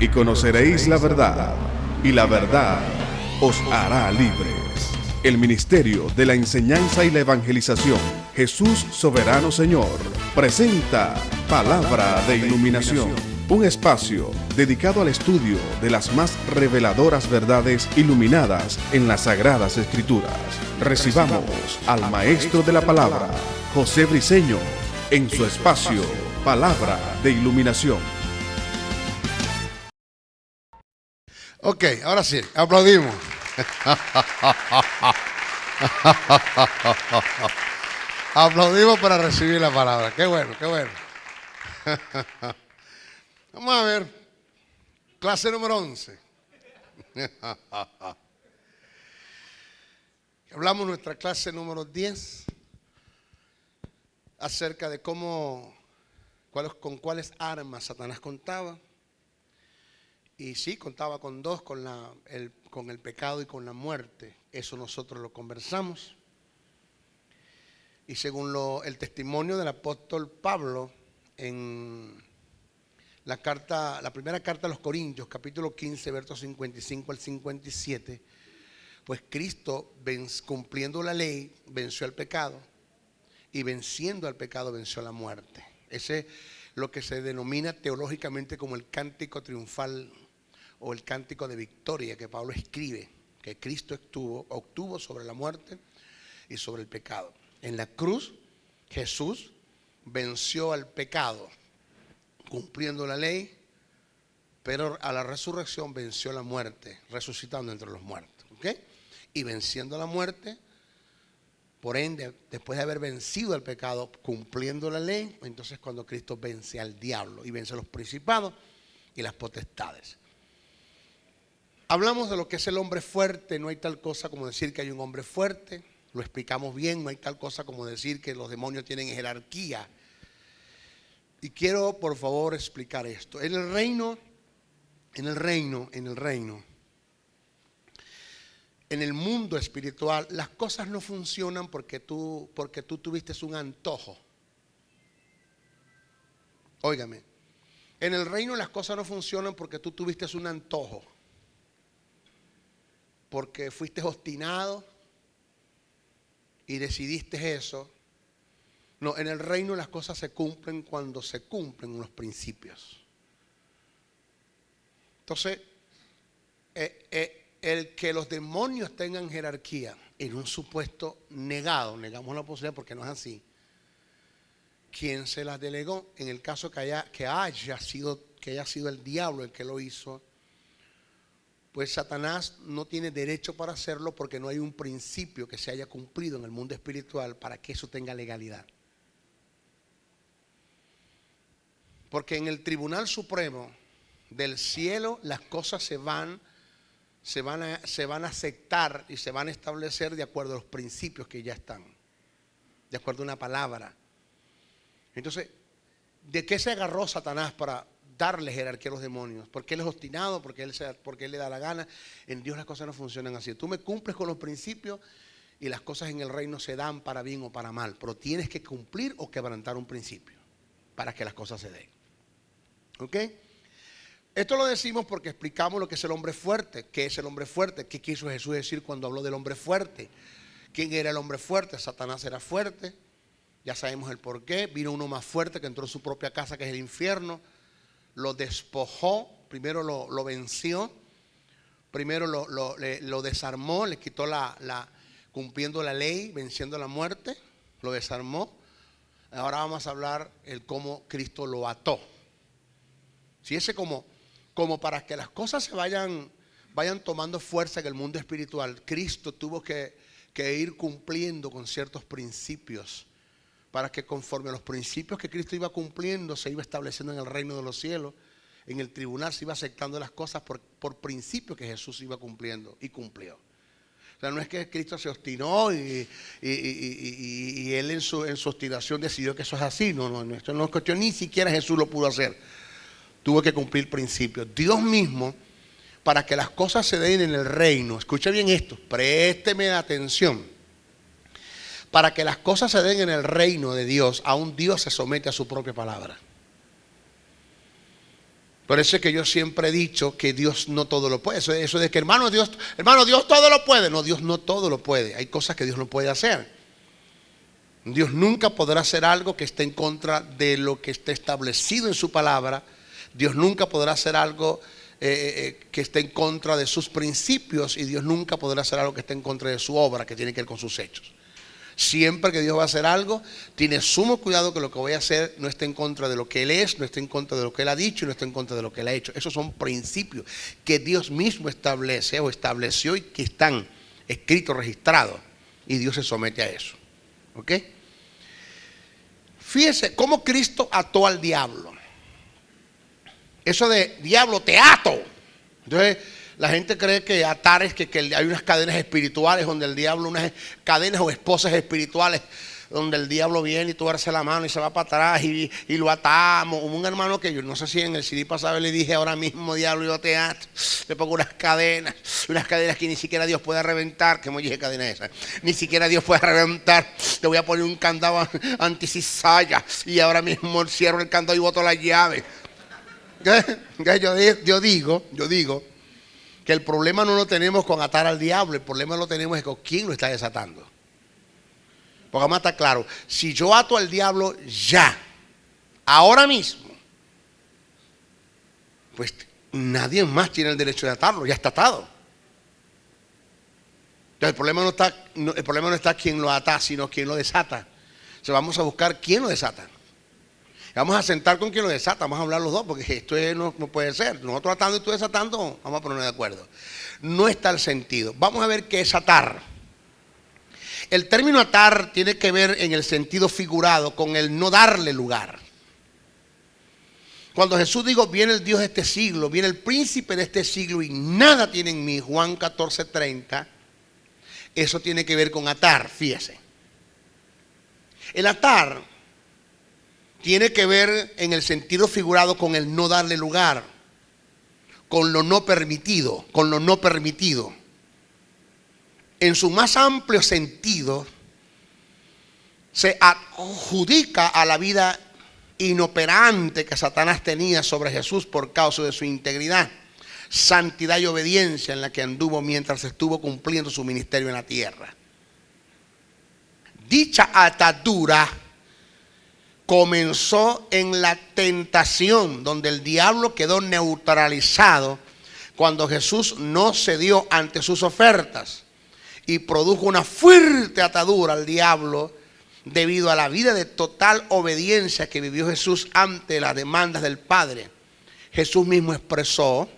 y conoceréis la verdad, y la verdad os hará libres. El Ministerio de la Enseñanza y la Evangelización, Jesús Soberano Señor, presenta Palabra de Iluminación, un espacio dedicado al estudio de las más reveladoras verdades iluminadas en las Sagradas Escrituras. Recibamos al Maestro de la Palabra, José Briceño, en su espacio Palabra de Iluminación. Ok, ahora sí, aplaudimos. Aplaudimos para recibir la palabra. Qué bueno, qué bueno. Vamos a ver, clase número 11. Hablamos en nuestra clase número 10 acerca de con cuáles armas Satanás contaba. Y sí, contaba con dos, con el pecado y con la muerte. Eso nosotros lo conversamos. Y según el testimonio del apóstol Pablo en la primera carta a los Corintios, capítulo 15, versos 55 al 57, pues Cristo, cumpliendo la ley, venció al pecado, y venciendo al pecado venció la muerte. Ese es lo que se denomina teológicamente como el cántico triunfal o el cántico de victoria que Pablo escribe, que Cristo obtuvo sobre la muerte y sobre el pecado. En la cruz, Jesús venció al pecado, cumpliendo la ley, pero a la resurrección venció la muerte, resucitando entre los muertos. ¿Okay? Y venciendo la muerte, por ende, después de haber vencido al pecado, cumpliendo la ley, entonces cuando Cristo vence al diablo y vence a los principados y las potestades. Hablamos de lo que es el hombre fuerte. No hay tal cosa como decir que hay un hombre fuerte. Lo explicamos bien. No hay tal cosa como decir que los demonios tienen jerarquía. Y quiero, por favor, explicar esto. En el reino, en el mundo espiritual, las cosas no funcionan porque tú tuviste un antojo. Óigame, en el reino las cosas no funcionan porque tú tuviste un antojo, porque fuiste obstinado y decidiste eso. No, en el reino las cosas se cumplen cuando se cumplen los principios. Entonces, el que los demonios tengan jerarquía en un supuesto negamos la posibilidad porque no es así. ¿Quién se las delegó? En el caso que haya sido el diablo el que lo hizo, pues Satanás no tiene derecho para hacerlo porque no hay un principio que se haya cumplido en el mundo espiritual para que eso tenga legalidad. Porque en el Tribunal Supremo del cielo las cosas se van a aceptar y se van a establecer de acuerdo a los principios que ya están, de acuerdo a una palabra. Entonces, ¿de qué se agarró Satanás para darle jerarquía a los demonios? Porque él es obstinado, porque él le da la gana. En Dios las cosas no funcionan así. Tú me cumples con los principios y las cosas en el reino se dan para bien o para mal, pero tienes que cumplir o quebrantar un principio para que las cosas se den. ¿Ok? Esto lo decimos porque explicamos lo que es el hombre fuerte. ¿Qué es el hombre fuerte? ¿Qué quiso Jesús decir cuando habló del hombre fuerte? ¿Quién era el hombre fuerte? Satanás era fuerte. Ya sabemos el por qué. Vino uno más fuerte que entró en su propia casa, que es el infierno. Lo despojó, primero lo venció, primero lo desarmó, le quitó cumpliendo la ley, venciendo la muerte, lo desarmó. Ahora vamos a hablar el cómo Cristo lo ató. Si ese como para que las cosas se vayan tomando fuerza en el mundo espiritual, Cristo tuvo que ir cumpliendo con ciertos principios, para que conforme a los principios que Cristo iba cumpliendo, se iba estableciendo en el reino de los cielos. En el tribunal se iba aceptando las cosas por principios que Jesús iba cumpliendo y cumplió. O sea, no es que Cristo se obstinó y él en su obstinación decidió que eso es así. No, esto no es cuestión, ni siquiera Jesús lo pudo hacer. Tuvo que cumplir principios. Dios mismo, para que las cosas se den en el reino, escuche bien esto, présteme atención. Para que las cosas se den en el reino de Dios, aún Dios se somete a su propia palabra. Por eso es que yo siempre he dicho que Dios no todo lo puede. Eso de que hermano Dios todo lo puede. No, Dios no todo lo puede. Hay cosas que Dios no puede hacer. Dios nunca podrá hacer algo que esté en contra de lo que esté establecido en su palabra. Dios nunca podrá hacer algo que esté en contra de sus principios. Y Dios nunca podrá hacer algo que esté en contra de su obra, que tiene que ver con sus hechos. Siempre que Dios va a hacer algo, tiene sumo cuidado que lo que voy a hacer no esté en contra de lo que Él es, no esté en contra de lo que Él ha dicho y no esté en contra de lo que Él ha hecho. Esos son principios que Dios mismo establece o estableció y que están escritos, registrados. Y Dios se somete a eso. ¿Ok? Fíjese cómo Cristo ató al diablo. Eso de diablo te ato. Entonces la gente cree que atar es que hay unas cadenas espirituales donde el diablo, unas cadenas o esposas espirituales donde el diablo viene y tuerce la mano y se va para atrás y lo atamos. Hubo un hermano que yo no sé si en el CD pasado le dije: ahora mismo diablo yo te ato, le pongo unas cadenas que ni siquiera Dios puede reventar. ¿Qué dije cadena esa? Ni siquiera Dios puede reventar. Le voy a poner un candado anticizalla y ahora mismo cierro el candado y boto la llave. Yo digo que el problema no lo tenemos con atar al diablo, el problema lo tenemos es con quién lo está desatando. Porque vamos a estar claro, si yo ato al diablo ya, ahora mismo, pues nadie más tiene el derecho de atarlo, ya está atado. Entonces el problema no está quien lo ata, sino quien lo desata. Entonces vamos a buscar quién lo desata. Vamos a sentar con quien lo desata, vamos a hablar los dos, porque esto no puede ser. Nosotros atando y tú desatando, vamos a ponernos de acuerdo. No está el sentido. Vamos a ver qué es atar. El término atar tiene que ver en el sentido figurado con el no darle lugar. Cuando Jesús dijo: viene el Dios de este siglo, viene el príncipe de este siglo y nada tiene en mí, Juan 14:30, eso tiene que ver con atar, fíjese. El atar tiene que ver en el sentido figurado con el no darle lugar, con lo no permitido, En su más amplio sentido, se adjudica a la vida inoperante que Satanás tenía sobre Jesús por causa de su integridad, santidad y obediencia en la que anduvo mientras estuvo cumpliendo su ministerio en la tierra. Dicha atadura comenzó en la tentación, donde el diablo quedó neutralizado cuando Jesús no cedió ante sus ofertas y produjo una fuerte atadura al diablo debido a la vida de total obediencia que vivió Jesús ante las demandas del Padre. Jesús mismo expresó: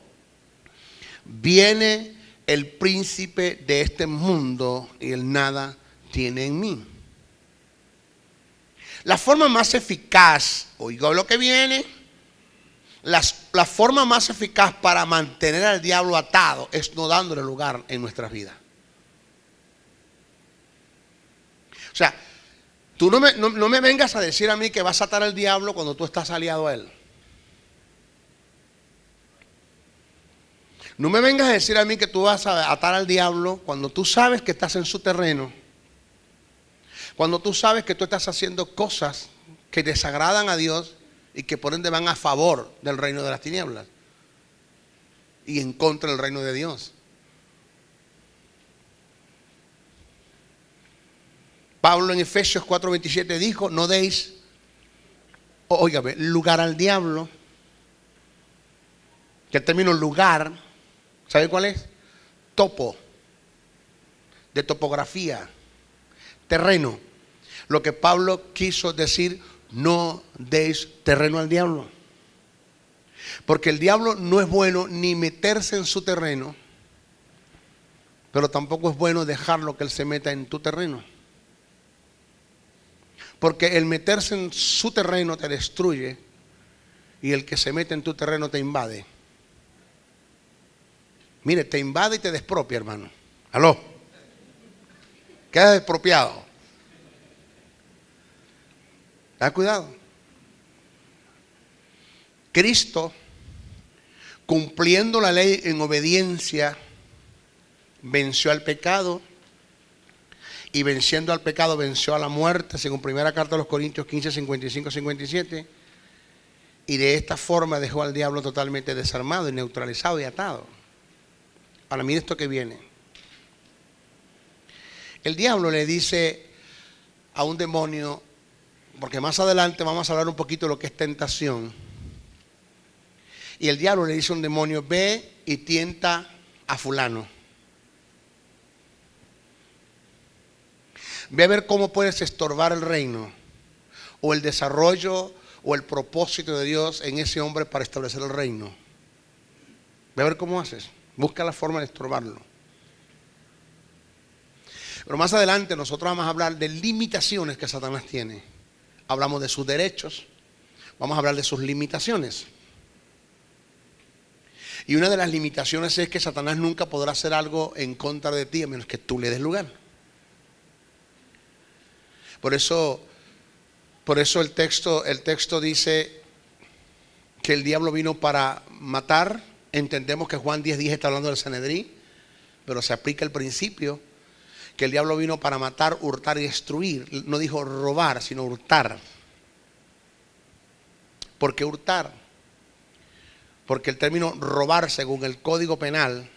viene el príncipe de este mundo y él nada tiene en mí. La forma más eficaz, oiga lo que viene, la forma más eficaz para mantener al diablo atado es no dándole lugar en nuestras vidas. O sea, tú no me vengas a decir a mí que vas a atar al diablo cuando tú estás aliado a él. No me vengas a decir a mí que tú vas a atar al diablo cuando tú sabes que estás en su terreno. Cuando tú sabes que tú estás haciendo cosas que desagradan a Dios y que por ende van a favor del reino de las tinieblas y en contra del reino de Dios. Pablo en Efesios 4:27 dijo: no deis, óigame, lugar al diablo. Que el término lugar, ¿sabe cuál es? Topo, de topografía, terreno. Lo que Pablo quiso decir: no deis terreno al diablo. Porque el diablo no es bueno ni meterse en su terreno, pero tampoco es bueno dejarlo que él se meta en tu terreno. Porque el meterse en su terreno te destruye y el que se mete en tu terreno te invade. Mire, te invade y te despropia, hermano. ¿Aló? Queda despropiado. Ten cuidado. Cristo, cumpliendo la ley en obediencia, venció al pecado. Y venciendo al pecado, venció a la muerte, según primera carta a los Corintios 15, 55, 57. Y de esta forma dejó al diablo totalmente desarmado y neutralizado y atado. Ahora mire esto que viene. El diablo le dice a un demonio, porque más adelante vamos a hablar un poquito de lo que es tentación. Y el diablo le dice a un demonio, ve y tienta a fulano. Ve a ver cómo puedes estorbar el reino o el desarrollo o el propósito de Dios en ese hombre para establecer el reino. Ve a ver cómo haces. Busca la forma de estorbarlo. Pero más adelante nosotros vamos a hablar de limitaciones que Satanás tiene. Hablamos de sus derechos. Vamos a hablar de sus limitaciones. Y una de las limitaciones es que Satanás nunca podrá hacer algo en contra de ti a menos que tú le des lugar. Por eso el texto dice que el diablo vino para matar. Entendemos que Juan 10:10 está hablando del Sanedrín, pero se aplica el principio que el diablo vino para matar, hurtar y destruir. No dijo robar, sino hurtar. ¿Por qué hurtar? Porque el término robar, según el Código Penal,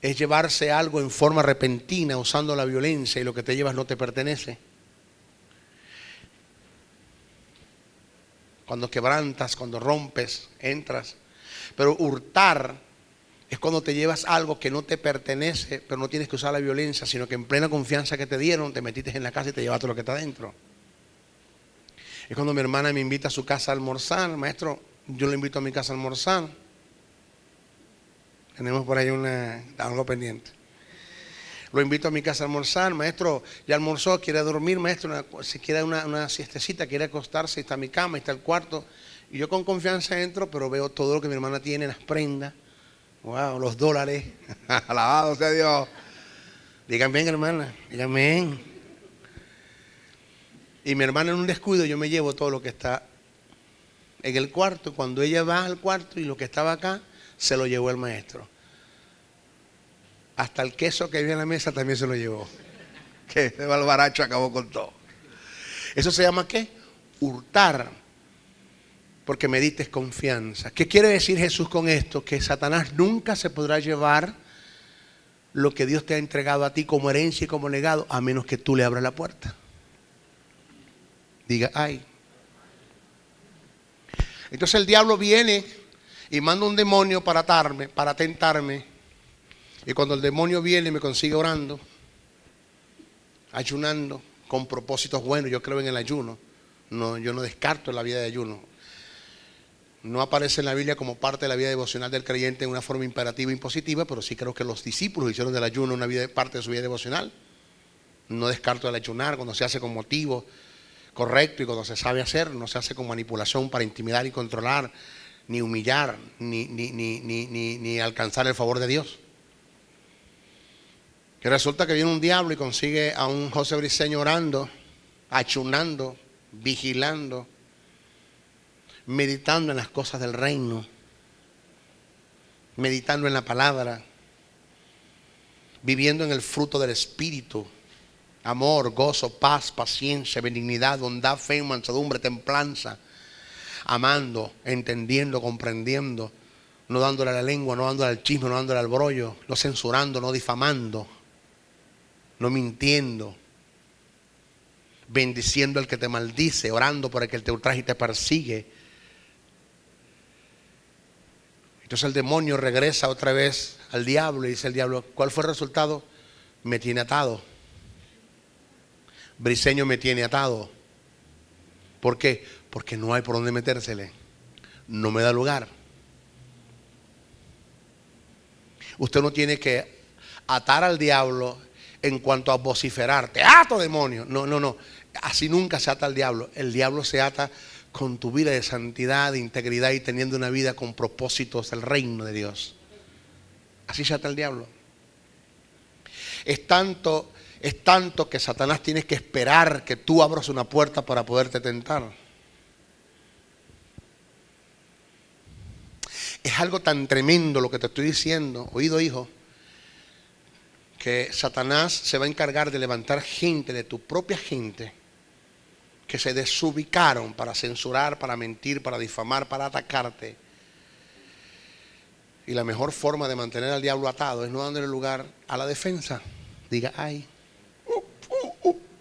es llevarse algo en forma repentina usando la violencia, y lo que te llevas no te pertenece. Cuando quebrantas, cuando rompes, entras. Pero hurtar es cuando te llevas algo que no te pertenece, pero no tienes que usar la violencia, sino que en plena confianza que te dieron, te metiste en la casa y te llevaste lo que está adentro. Es cuando mi hermana me invita a su casa a almorzar. Maestro, yo lo invito a mi casa a almorzar. Tenemos por ahí algo pendiente. Lo invito a mi casa a almorzar. Maestro, ya almorzó, quiere dormir. Maestro, si quiere una siestecita, quiere acostarse, está mi cama, está el cuarto. Y yo con confianza entro, pero veo todo lo que mi hermana tiene, las prendas. Wow, los dólares. Alabado sea Dios. Digan bien, hermana, digan bien. Y mi hermana, en un descuido, yo me llevo todo lo que está en el cuarto. Cuando ella va al cuarto y lo que estaba acá, se lo llevó el maestro. Hasta el queso que había en la mesa también se lo llevó. Que ese balbaracho acabó con todo. ¿Eso se llama qué? Hurtar. Porque me diste confianza. ¿Qué quiere decir Jesús con esto? Que Satanás nunca se podrá llevar lo que Dios te ha entregado a ti como herencia y como legado, a menos que tú le abras la puerta. Diga, ay. Entonces el diablo viene y manda un demonio para atarme, para tentarme. Y cuando el demonio viene me consigue orando, ayunando, con propósitos buenos. Yo creo en el ayuno. No, yo no descarto la vida de ayuno. No aparece en la Biblia como parte de la vida devocional del creyente en una forma imperativa e impositiva, pero sí creo que los discípulos hicieron del ayuno una parte de su vida devocional. No descarto el ayunar cuando se hace con motivo correcto y cuando se sabe hacer. No se hace con manipulación para intimidar y controlar, ni humillar, ni alcanzar el favor de Dios. Que resulta que viene un diablo y consigue a un José Briceño orando, ayunando, vigilando, meditando en las cosas del reino, meditando en la palabra, viviendo en el fruto del Espíritu: amor, gozo, paz, paciencia, benignidad, bondad, fe, mansedumbre, templanza, amando, entendiendo, comprendiendo, no dándole a la lengua, no dándole al chisme, no dándole al brollo, no censurando, no difamando, no mintiendo, bendiciendo al que te maldice, orando por el que te ultraja y te persigue. Entonces el demonio regresa otra vez al diablo y dice el diablo: ¿cuál fue el resultado? Me tiene atado. Briceño me tiene atado. ¿Por qué? Porque no hay por dónde metérsele. No me da lugar. Usted no tiene que atar al diablo en cuanto a vociferar: te ato, demonio. No. Así nunca se ata al diablo. El diablo se ata con tu vida de santidad, de integridad y teniendo una vida con propósitos del reino de Dios. Así se ata el diablo. Es tanto que Satanás tiene que esperar que tú abras una puerta para poderte tentar. Es algo tan tremendo lo que te estoy diciendo, oído hijo, que Satanás se va a encargar de levantar gente, de tu propia gente, que se desubicaron para censurar, para mentir, para difamar, para atacarte. Y la mejor forma de mantener al diablo atado es no dándole lugar a la defensa. Diga, ay,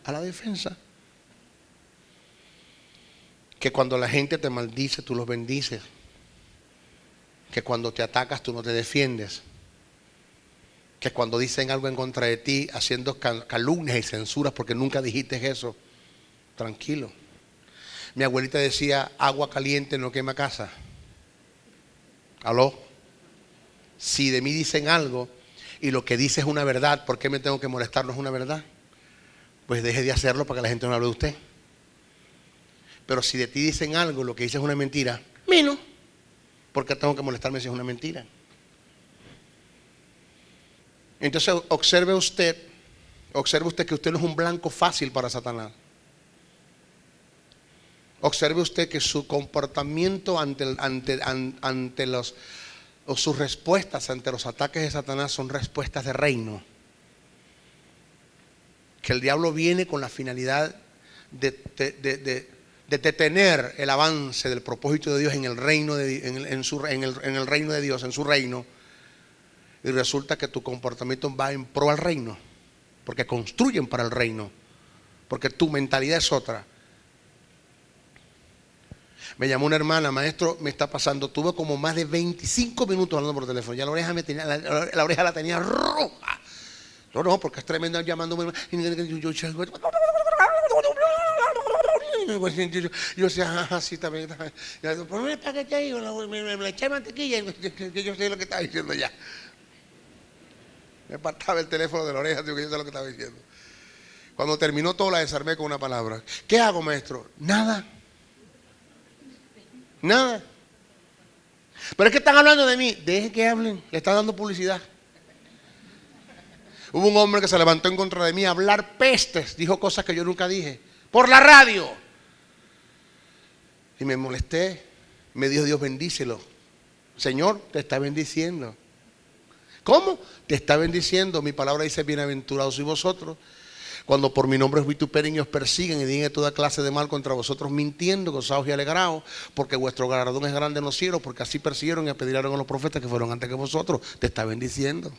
a la defensa. Que cuando la gente te maldice, tú los bendices. Que cuando te atacas, tú no te defiendes. Que cuando dicen algo en contra de ti, haciendo calumnias y censuras porque nunca dijiste eso, tranquilo. Mi abuelita decía, agua caliente no quema casa. ¿Aló? Si de mí dicen algo y lo que dice es una verdad, ¿por qué me tengo que molestar? No es una verdad. Pues deje de hacerlo para que la gente no hable de usted. Pero si de ti dicen algo, lo que dice es una mentira, menos. ¿Por qué tengo que molestarme si es una mentira? Entonces observe usted que usted no es un blanco fácil para Satanás. Observe usted que su comportamiento o sus respuestas ante los ataques de Satanás son respuestas de reino. Que el diablo viene con la finalidad de detener el avance del propósito de Dios en el reino en el reino de Dios, en su reino. Y resulta que tu comportamiento va en pro al reino, porque construyen para el reino, porque tu mentalidad es otra. Me llamó una hermana, maestro, me está pasando, tuve como más de 25 minutos hablando por teléfono, ya la oreja la tenía roja. No, porque es tremendo llamándome. Yo decía, así también. Ponme el paquete ahí, me eché mantequilla, que yo sé lo que estaba diciendo ya. Me apartaba el teléfono de la oreja, digo que yo sé lo que estaba diciendo. Cuando terminó todo, la desarmé con una palabra. ¿Qué hago, maestro? Nada. Nada. Pero es que están hablando de mí. Deje que hablen, le están dando publicidad. Hubo un hombre que se levantó en contra de mí a hablar pestes, dijo cosas que yo nunca dije, por la radio. Y me molesté. Me dijo, Dios bendícelo. Señor, te está bendiciendo. ¿Cómo? Te está bendiciendo. Mi palabra dice, bienaventurados sois vosotros cuando por mi nombre os vituperen y os persiguen y digan toda clase de mal contra vosotros mintiendo, gozaos y alegraos, porque vuestro galardón es grande en los cielos, porque así persiguieron y apedrearon a los profetas que fueron antes que vosotros. Te está bendiciendo.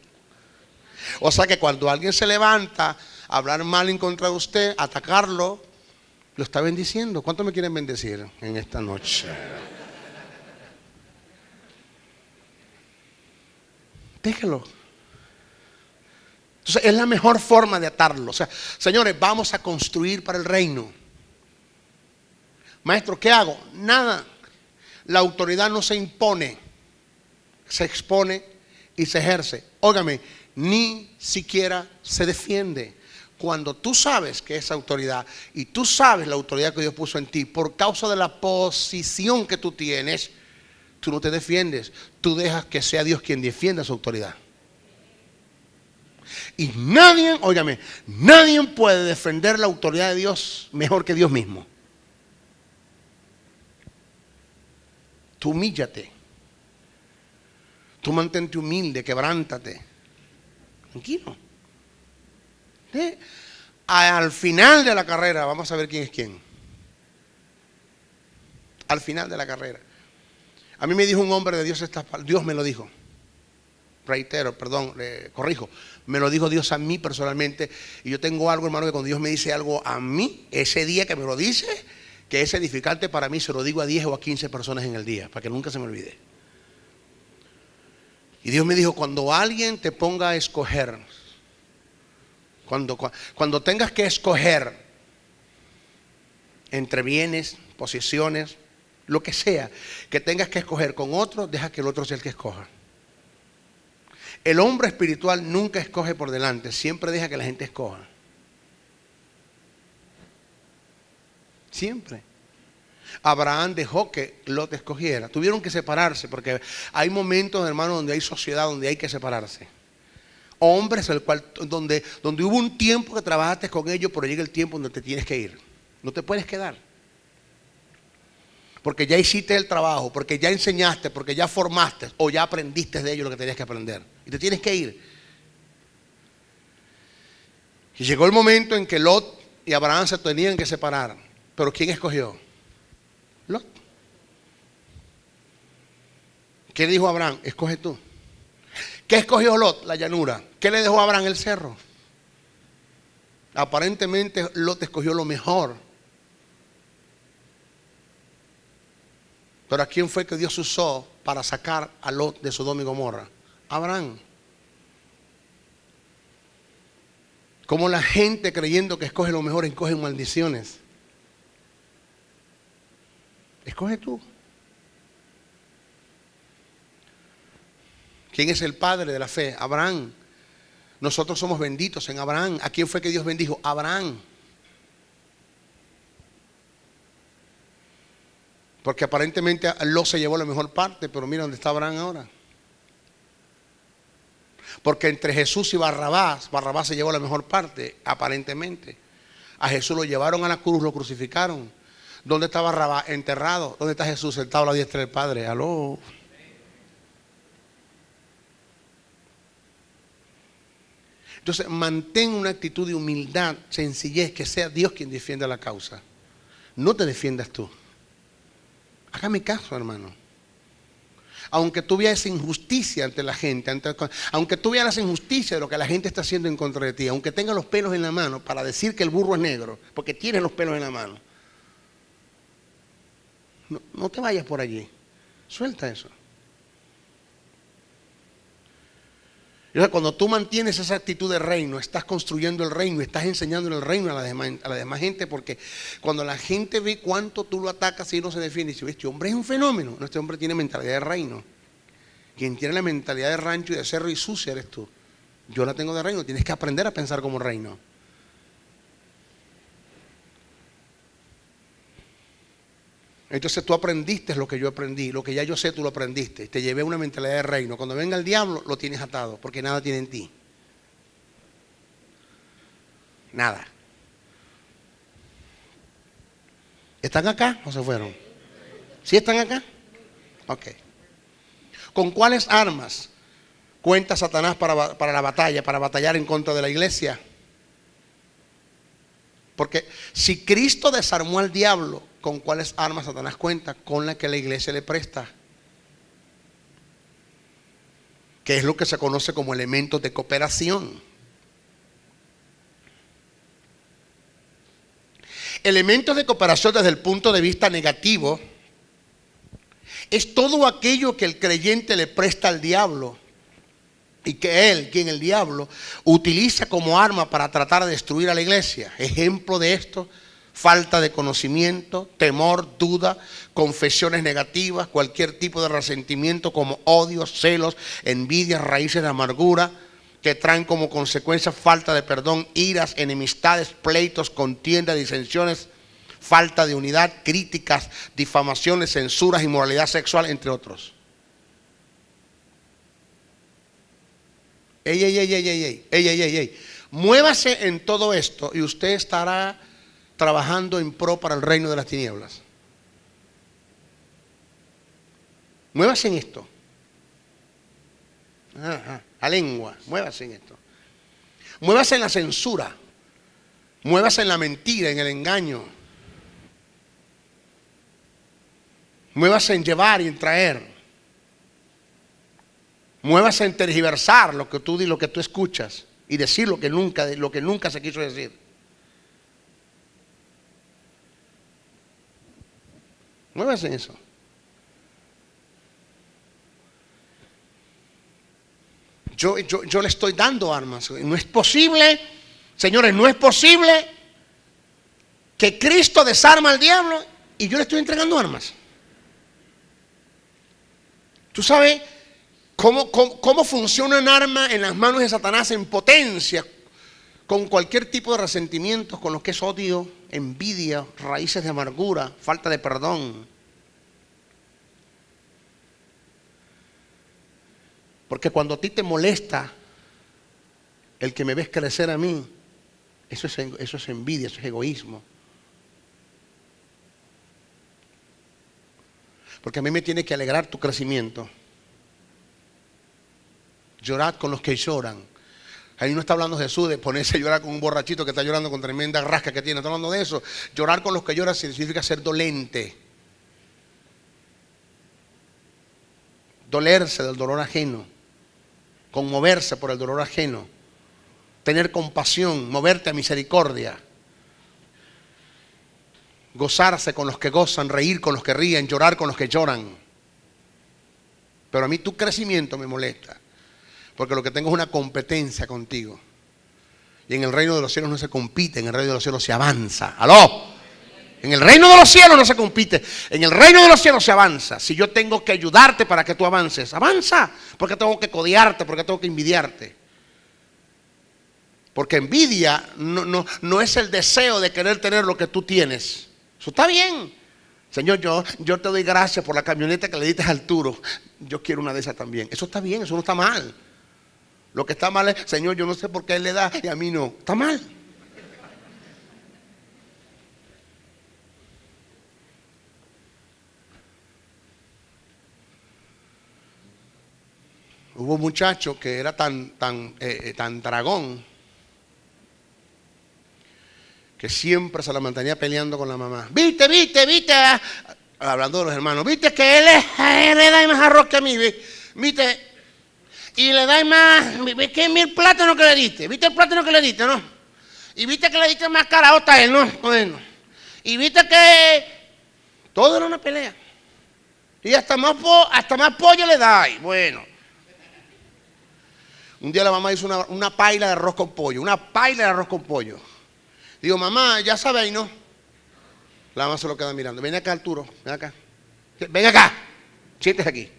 O sea que cuando alguien se levanta a hablar mal en contra de usted, atacarlo, lo está bendiciendo. ¿Cuántos me quieren bendecir en esta noche? Déjelo. Entonces es la mejor forma de atarlo. O sea, señores, vamos a construir para el reino. Maestro, ¿qué hago? Nada. La autoridad no se impone, se expone y se ejerce. Óigame, ni siquiera se defiende. Cuando tú sabes que es autoridad y tú sabes la autoridad que Dios puso en ti, por causa de la posición que tú tienes, tú no te defiendes. Tú dejas que sea Dios quien defienda su autoridad. Y nadie, óigame, nadie puede defender la autoridad de Dios mejor que Dios mismo. Tú humíllate. Tú mantente humilde, quebrántate. Tranquilo. Al final de la carrera, vamos a ver quién es quién. Al final de la carrera. A mí me dijo un hombre de Dios, Dios me lo dijo. Reitero, perdón, corrijo. Me lo dijo Dios a mí personalmente. Y yo tengo algo, hermano, que cuando Dios me dice algo a mí, ese día que me lo dice, que es edificante para mí, se lo digo a 10 o a 15 personas en el día, para que nunca se me olvide. Y Dios me dijo, cuando alguien te ponga a escoger, cuando tengas que escoger entre bienes, posiciones, lo que sea, que tengas que escoger con otro, deja que el otro sea el que escoja. El hombre espiritual nunca escoge por delante, siempre deja que la gente escoja. Siempre. Abraham dejó que Lot escogiera. Tuvieron que separarse porque hay momentos, hermano, donde hay sociedad, donde hay que separarse. Hombres donde hubo un tiempo que trabajaste con ellos, pero llega el tiempo donde te tienes que ir. No te puedes quedar. Porque ya hiciste el trabajo, porque ya enseñaste, porque ya formaste o ya aprendiste de ellos lo que tenías que aprender. Y te tienes que ir. Y llegó el momento en que Lot y Abraham se tenían que separar. Pero ¿quién escogió? Lot. ¿Qué dijo Abraham? Escoge tú. ¿Qué escogió Lot? La llanura. ¿Qué le dejó a Abraham? El cerro. Aparentemente Lot escogió lo mejor. Pero ¿a quién fue que Dios usó para sacar a Lot de Sodoma y Gomorra? Abraham. Como la gente creyendo que escoge lo mejor, escoge maldiciones. Escoge tú. ¿Quién es el padre de la fe? Abraham. Nosotros somos benditos en Abraham. ¿A quién fue que Dios bendijo? Abraham. Porque aparentemente Lot se llevó la mejor parte, pero mira dónde está Abraham ahora. Porque entre Jesús y Barrabás, Barrabás se llevó la mejor parte, aparentemente. A Jesús lo llevaron a la cruz, lo crucificaron. ¿Dónde está Barrabás? Enterrado. ¿Dónde está Jesús? Sentado a la diestra del Padre. Aló. Entonces, mantén una actitud de humildad, sencillez, que sea Dios quien defienda la causa. No te defiendas tú. Hágame caso, hermano. Aunque tú veas injusticia ante la gente, aunque tú veas la injusticia de lo que la gente está haciendo en contra de ti, aunque tengas los pelos en la mano para decir que el burro es negro, porque tienes los pelos en la mano, no te vayas por allí. Suelta eso. Entonces, cuando tú mantienes esa actitud de reino, estás construyendo el reino, estás enseñando el reino a la demás gente, porque cuando la gente ve cuánto tú lo atacas y no se defiende, dice, este hombre es un fenómeno. No, este hombre tiene mentalidad de reino. Quien tiene la mentalidad de rancho y de cerro y sucia eres tú. Yo la tengo de reino, tienes que aprender a pensar como reino. Entonces tú aprendiste lo que yo aprendí, lo que ya yo sé tú lo aprendiste. Te llevé una mentalidad de reino. Cuando venga el diablo lo tienes atado, porque nada tiene en ti. Nada. ¿Están acá o se fueron? ¿Sí están acá? Ok. ¿Con cuáles armas cuenta Satanás para la batalla, para batallar en contra de la iglesia? Porque si Cristo desarmó al diablo, ¿con cuáles armas Satanás cuenta? Con la que la iglesia le presta. Que es lo que se conoce como elementos de cooperación. Elementos de cooperación desde el punto de vista negativo es todo aquello que el creyente le presta al diablo y que él, quien el diablo, utiliza como arma para tratar de destruir a la iglesia. Ejemplo de esto: falta de conocimiento, temor, duda, confesiones negativas, cualquier tipo de resentimiento como odios, celos, envidias, raíces de amargura, que traen como consecuencia falta de perdón, iras, enemistades, pleitos, contiendas, disensiones, falta de unidad, críticas, difamaciones, censuras, inmoralidad sexual, entre otros. Ey. Muévase en todo esto y usted estará trabajando en pro para el reino de las tinieblas. Muévase en esto. La lengua, muévase en esto. Muévase en la censura. Muévase en la mentira, en el engaño. Muévase en llevar y en traer. Muévase en tergiversar lo que tú escuchas y decir lo que nunca se quiso decir. Muévase en eso. Yo le estoy dando armas. No es posible, señores, no es posible que Cristo desarma al diablo y yo le estoy entregando armas. ¿Tú sabes cómo funciona un arma en las manos de Satanás en potencia? Con cualquier tipo de resentimientos, con lo que es odio, envidia, raíces de amargura, falta de perdón. Porque cuando a ti te molesta el que me ves crecer a mí, eso es envidia, eso es egoísmo. Porque a mí me tiene que alegrar tu crecimiento. Llorad con los que lloran. Ahí no está hablando Jesús de ponerse a llorar con un borrachito que está llorando con tremenda rasca que tiene. Está hablando de eso. Llorar con los que lloran significa ser dolente. Dolerse del dolor ajeno. Conmoverse por el dolor ajeno. Tener compasión, moverte a misericordia. Gozarse con los que gozan, reír con los que ríen, llorar con los que lloran. Pero a mí tu crecimiento me molesta. Porque lo que tengo es una competencia contigo. Y en el reino de los cielos no se compite, en el reino de los cielos se avanza. ¡Aló! En el reino de los cielos no se compite, en el reino de los cielos se avanza. Si yo tengo que ayudarte para que tú avances, avanza. Porque tengo que codearte, porque tengo que envidiarte. Porque envidia no es el deseo de querer tener lo que tú tienes. Eso está bien. Señor, yo te doy gracias por la camioneta que le diste a Arturo. Yo quiero una de esas también. Eso está bien, eso no está mal. Lo que está mal es, Señor, yo no sé por qué él le da y a mí no. Está mal. Hubo un muchacho que era tan dragón que siempre se la mantenía peleando con la mamá. Viste, hablando de los hermanos, viste que él le da más arroz que a mí, viste. Y le da más, ¿qué mil plátanos que le diste? ¿Viste el plátano que le diste, no? Y viste que le diste más caraota a él, ¿no? Bueno. Y viste que todo era una pelea. Y hasta más pollo le da. Bueno. Un día la mamá hizo una paila de arroz con pollo. Una paila de arroz con pollo. Digo, mamá, ya sabéis, ¿no? La mamá se lo queda mirando. Ven acá, Arturo. Ven acá. Ven acá. Siéntese aquí.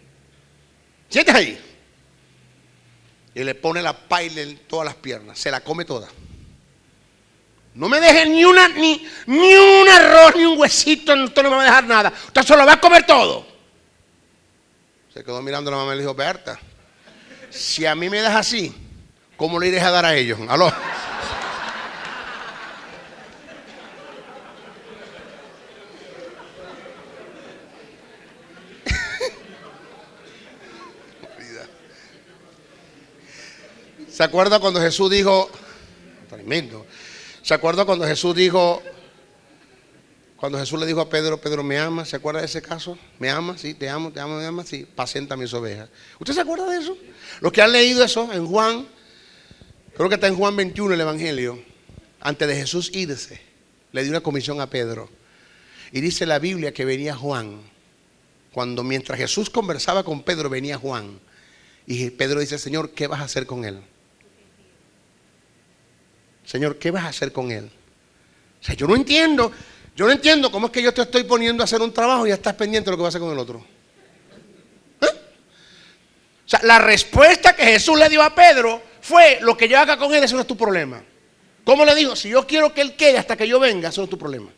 Siéntese ahí. Y le pone la paila en todas las piernas. Se la come toda. No me deje ni un arroz, ni un huesito. Usted no me va a dejar nada. Usted se lo va a comer todo. Se quedó mirando a la mamá y le dijo, Berta, si a mí me das así, ¿cómo le iré a dar a ellos? ¿Aló? ¿Se acuerda cuando Jesús dijo, tremendo, ¿se acuerda cuando Jesús dijo, cuando Jesús le dijo a Pedro, Pedro, ¿me amas? ¿Se acuerda de ese caso? ¿Me amas? Sí, te amo, me amas, sí, pacienta mis ovejas. ¿Usted se acuerda de eso? Los que han leído eso en Juan, creo que está en Juan 21 el Evangelio, antes de Jesús irse, le dio una comisión a Pedro. Y dice la Biblia que venía Juan, mientras Jesús conversaba con Pedro, venía Juan. Y Pedro dice, Señor, ¿qué vas a hacer con él? Señor, ¿qué vas a hacer con él? O sea, yo no entiendo cómo es que yo te estoy poniendo a hacer un trabajo y ya estás pendiente de lo que vas a hacer con el otro. O sea, la respuesta que Jesús le dio a Pedro fue, lo que yo haga con él, eso no es tu problema. ¿Cómo le dijo? Si yo quiero que él quede hasta que yo venga, eso no es tu problema.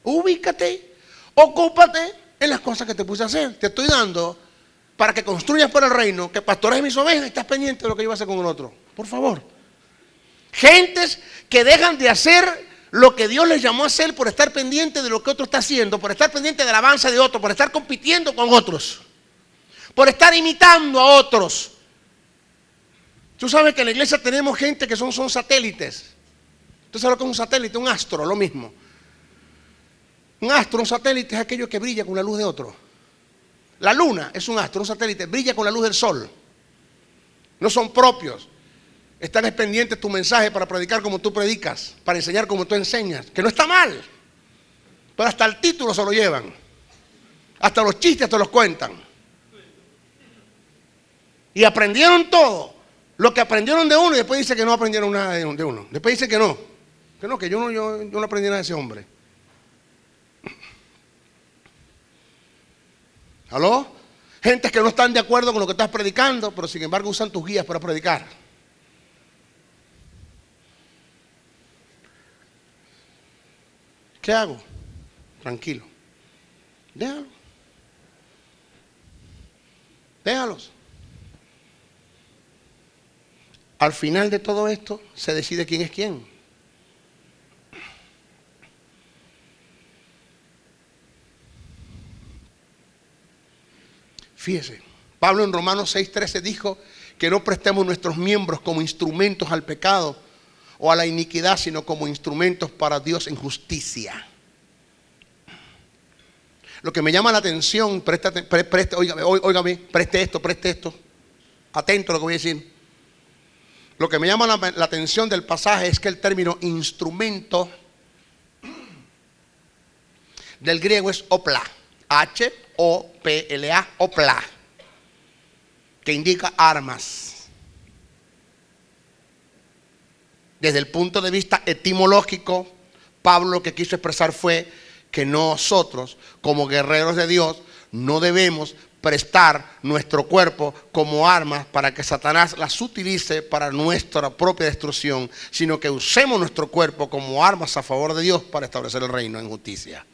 Ubícate, ocúpate en las cosas que te puse a hacer. Te estoy dando para que construyas por el reino, que pastores mis ovejas y estás pendiente de lo que yo voy a hacer con el otro. Por favor. Gentes que dejan de hacer lo que Dios les llamó a hacer por estar pendiente de lo que otro está haciendo, por estar pendiente del avance de otro, por estar compitiendo con otros, por estar imitando a otros. Tú sabes que en la iglesia tenemos gente que son satélites. ¿Tú sabes lo que es un satélite? Un astro, lo mismo. Un astro, un satélite es aquello que brilla con la luz de otro. La luna es un astro, un satélite, brilla con la luz del sol. No son propios. Están pendientes de tu mensaje para predicar como tú predicas, para enseñar como tú enseñas, que no está mal. Pero hasta el título se lo llevan. Hasta los chistes te los cuentan. Y aprendieron todo. Lo que aprendieron de uno y después dice que no aprendieron nada de uno. Después dice que yo no aprendí nada de ese hombre. ¿Aló? Gentes que no están de acuerdo con lo que estás predicando, pero sin embargo usan tus guías para predicar. ¿Qué hago? Tranquilo. Déjalos. Al final de todo esto se decide quién es quién. Fíjese, Pablo en Romanos 6:13 dijo que no prestemos nuestros miembros como instrumentos al pecado o a la iniquidad, sino como instrumentos para Dios en justicia. Lo que me llama la atención, óigame, preste esto, atento a lo que voy a decir. Lo que me llama la atención del pasaje es que el término instrumento del griego es opla, H-O-P-L-A, opla, que indica armas. Desde el punto de vista etimológico, Pablo lo que quiso expresar fue que nosotros, como guerreros de Dios, no debemos prestar nuestro cuerpo como armas para que Satanás las utilice para nuestra propia destrucción, sino que usemos nuestro cuerpo como armas a favor de Dios para establecer el reino en justicia.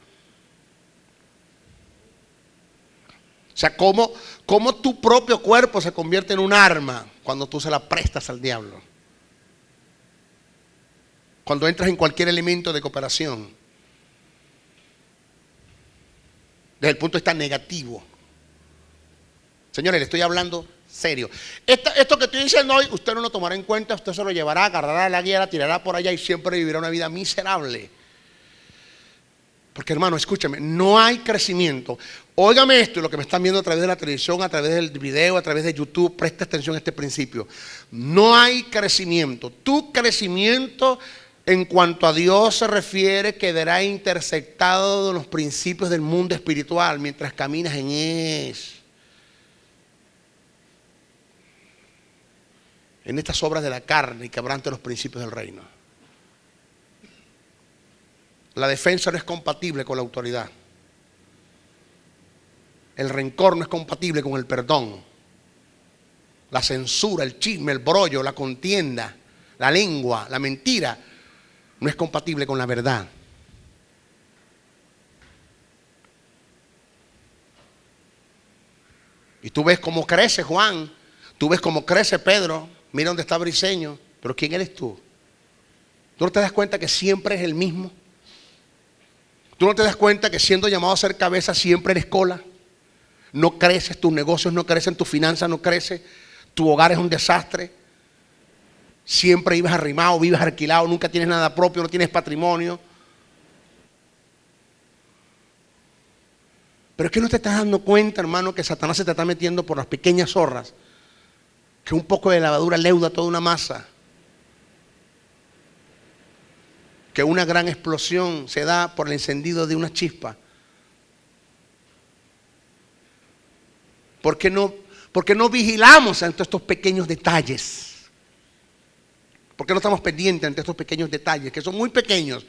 O sea, ¿cómo tu propio cuerpo se convierte en un arma cuando tú se la prestas al diablo? Cuando entras en cualquier elemento de cooperación, desde el punto de vista negativo. Señores, le estoy hablando serio. Esto que estoy diciendo hoy, usted no lo tomará en cuenta, usted se lo llevará, agarrará la guía, la tirará por allá y siempre vivirá una vida miserable. Porque hermano, escúcheme, no hay crecimiento. Óigame esto, lo que me están viendo a través de la televisión, a través del video, a través de YouTube, presta atención a este principio. No hay crecimiento. Tu crecimiento en cuanto a Dios se refiere quedará interceptado de los principios del mundo espiritual mientras caminas en eso. En estas obras de la carne y quebrante los principios del reino. La defensa no es compatible con la autoridad. El rencor no es compatible con el perdón. La censura, el chisme, el brollo, la contienda, la lengua, la mentira, no es compatible con la verdad. Y tú ves cómo crece Juan, tú ves cómo crece Pedro. Mira dónde está Briseño, pero ¿quién eres tú? ¿Tú no te das cuenta que siempre es el mismo? ¿Tú no te das cuenta que siendo llamado a ser cabeza siempre eres cola? No creces, tus negocios no crecen, tus finanzas no crecen, tu hogar es un desastre. Siempre vives arrimado, vives alquilado, nunca tienes nada propio, no tienes patrimonio. Pero es que no te estás dando cuenta, hermano, que Satanás se te está metiendo por las pequeñas zorras. Que un poco de levadura leuda toda una masa. Que una gran explosión se da por el encendido de una chispa. ¿Por qué no vigilamos ante estos pequeños detalles? ¿Por qué no estamos pendientes ante estos pequeños detalles? Que son muy pequeños,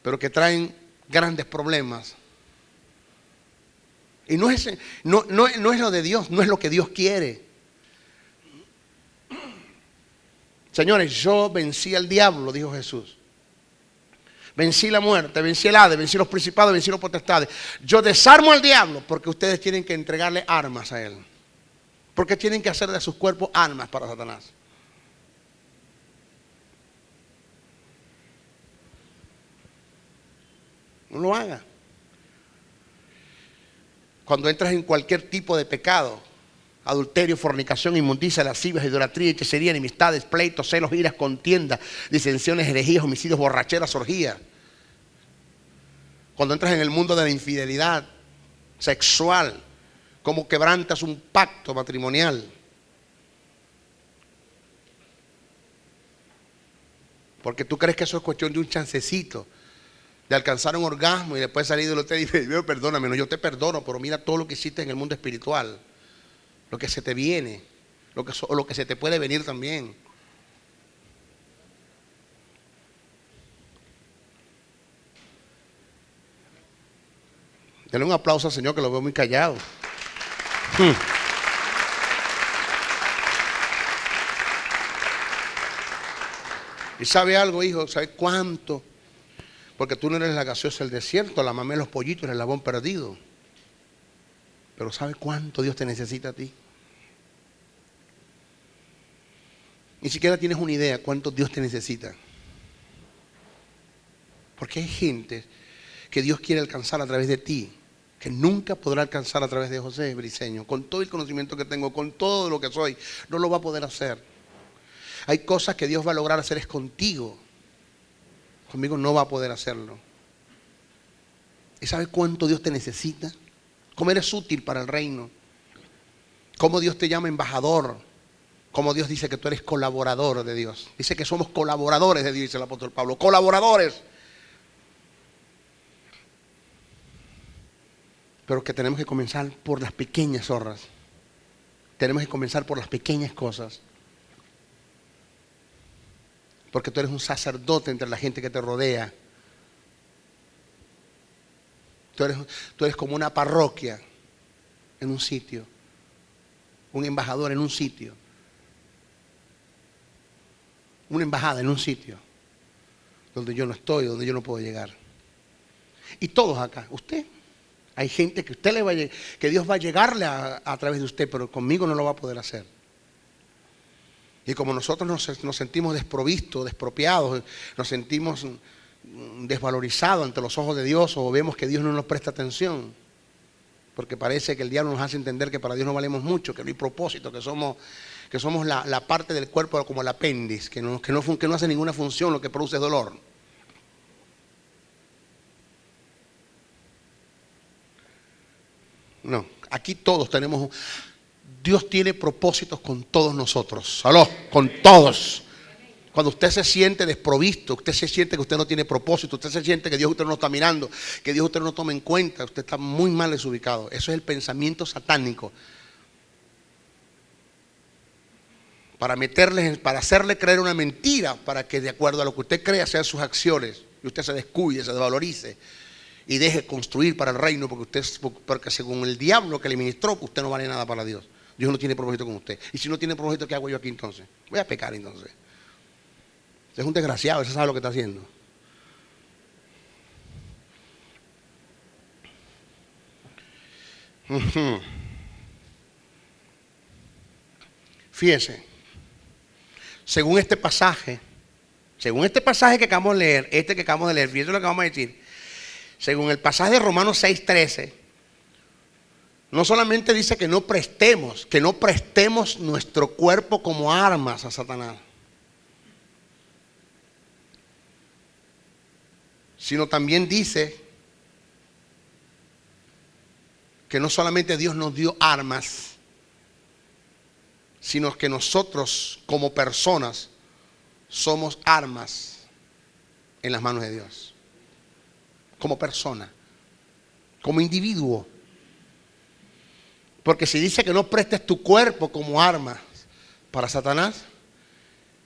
pero que traen grandes problemas. Y no es lo de Dios, no es lo que Dios quiere. Señores, yo vencí al diablo, dijo Jesús. Vencí la muerte, vencí el Hades, vencí los principados, vencí los potestades. Yo desarmo al diablo porque ustedes tienen que entregarle armas a él. Porque tienen que hacer de sus cuerpos armas para Satanás. No lo haga. Cuando entras en cualquier tipo de pecado, adulterio, fornicación, inmundicia, lascivia, idolatría, hechicería, enemistades, pleitos, celos, iras, contiendas, disensiones, herejías, homicidios, borracheras, orgías. Cuando entras en el mundo de la infidelidad sexual, cómo quebrantas un pacto matrimonial. Porque tú crees que eso es cuestión de un chancecito, de alcanzar un orgasmo y después salir del hotel y decir, perdóname, no, yo te perdono, pero mira todo lo que hiciste en el mundo espiritual. Lo que se te viene, lo que se te puede venir también. Denle un aplauso al Señor, que lo veo muy callado. ¿Y sabe algo, hijo? ¿Sabe cuánto? Porque tú no eres la gaseosa del desierto, la mamá de los pollitos, el eslabón perdido. Pero ¿sabe cuánto Dios te necesita a ti? Ni siquiera tienes una idea cuánto Dios te necesita. Porque hay gente que Dios quiere alcanzar a través de ti. que nunca podrá alcanzar a través de José Briceño, con todo el conocimiento que tengo, con todo lo que soy, no lo va a poder hacer. Hay cosas que Dios va a lograr hacer es contigo. Conmigo no va a poder hacerlo. ¿Y sabes cuánto Dios te necesita? ¿Cómo eres útil para el reino? ¿Cómo Dios te llama embajador? ¿Cómo Dios dice que tú eres colaborador de Dios? Dice que somos colaboradores de Dios, dice el apóstol Pablo. Colaboradores. Pero que tenemos que comenzar por las pequeñas zorras. Tenemos que comenzar por las pequeñas cosas. Porque tú eres un sacerdote entre la gente que te rodea. Tú eres como una parroquia en un sitio. Un embajador en un sitio. Una embajada en un sitio. Donde yo no estoy, donde yo no puedo llegar. Y todos acá, usted. Hay gente que usted le va a que Dios va a llegarle a través de usted, pero conmigo no lo va a poder hacer. Y como nosotros nos sentimos desprovistos, despropiados, nos sentimos desvalorizados ante los ojos de Dios, o vemos que Dios no nos presta atención, porque parece que el diablo nos hace entender que para Dios no valemos mucho, que no hay propósito, que somos la parte del cuerpo como el apéndice, que no hace ninguna función, lo que produce es dolor. No, aquí todos tenemos... Dios tiene propósitos con todos nosotros. ¡Aló! Con todos. Cuando usted se siente desprovisto, usted se siente que usted no tiene propósito, usted se siente que Dios usted no está mirando, que Dios usted no toma en cuenta, usted está muy mal desubicado. Eso es el pensamiento satánico. Para hacerle creer una mentira, para que de acuerdo a lo que usted crea sean sus acciones, y usted se descuide, se desvalorice y deje construir para el reino, porque según el diablo que le ministró, usted no vale nada para Dios. Dios no tiene propósito con usted. Y si no tiene propósito, ¿qué hago yo aquí entonces? Voy a pecar entonces. Usted es un desgraciado, usted sabe lo que está haciendo. Fíjese, según este pasaje que acabamos de leer, fíjese lo que vamos a decir. Según el pasaje de Romanos 6:13, no solamente dice que no prestemos nuestro cuerpo como armas a Satanás, sino también dice que no solamente Dios nos dio armas, sino que nosotros como personas somos armas en las manos de Dios. Como persona, como individuo. Porque si dice que no prestes tu cuerpo como arma para Satanás,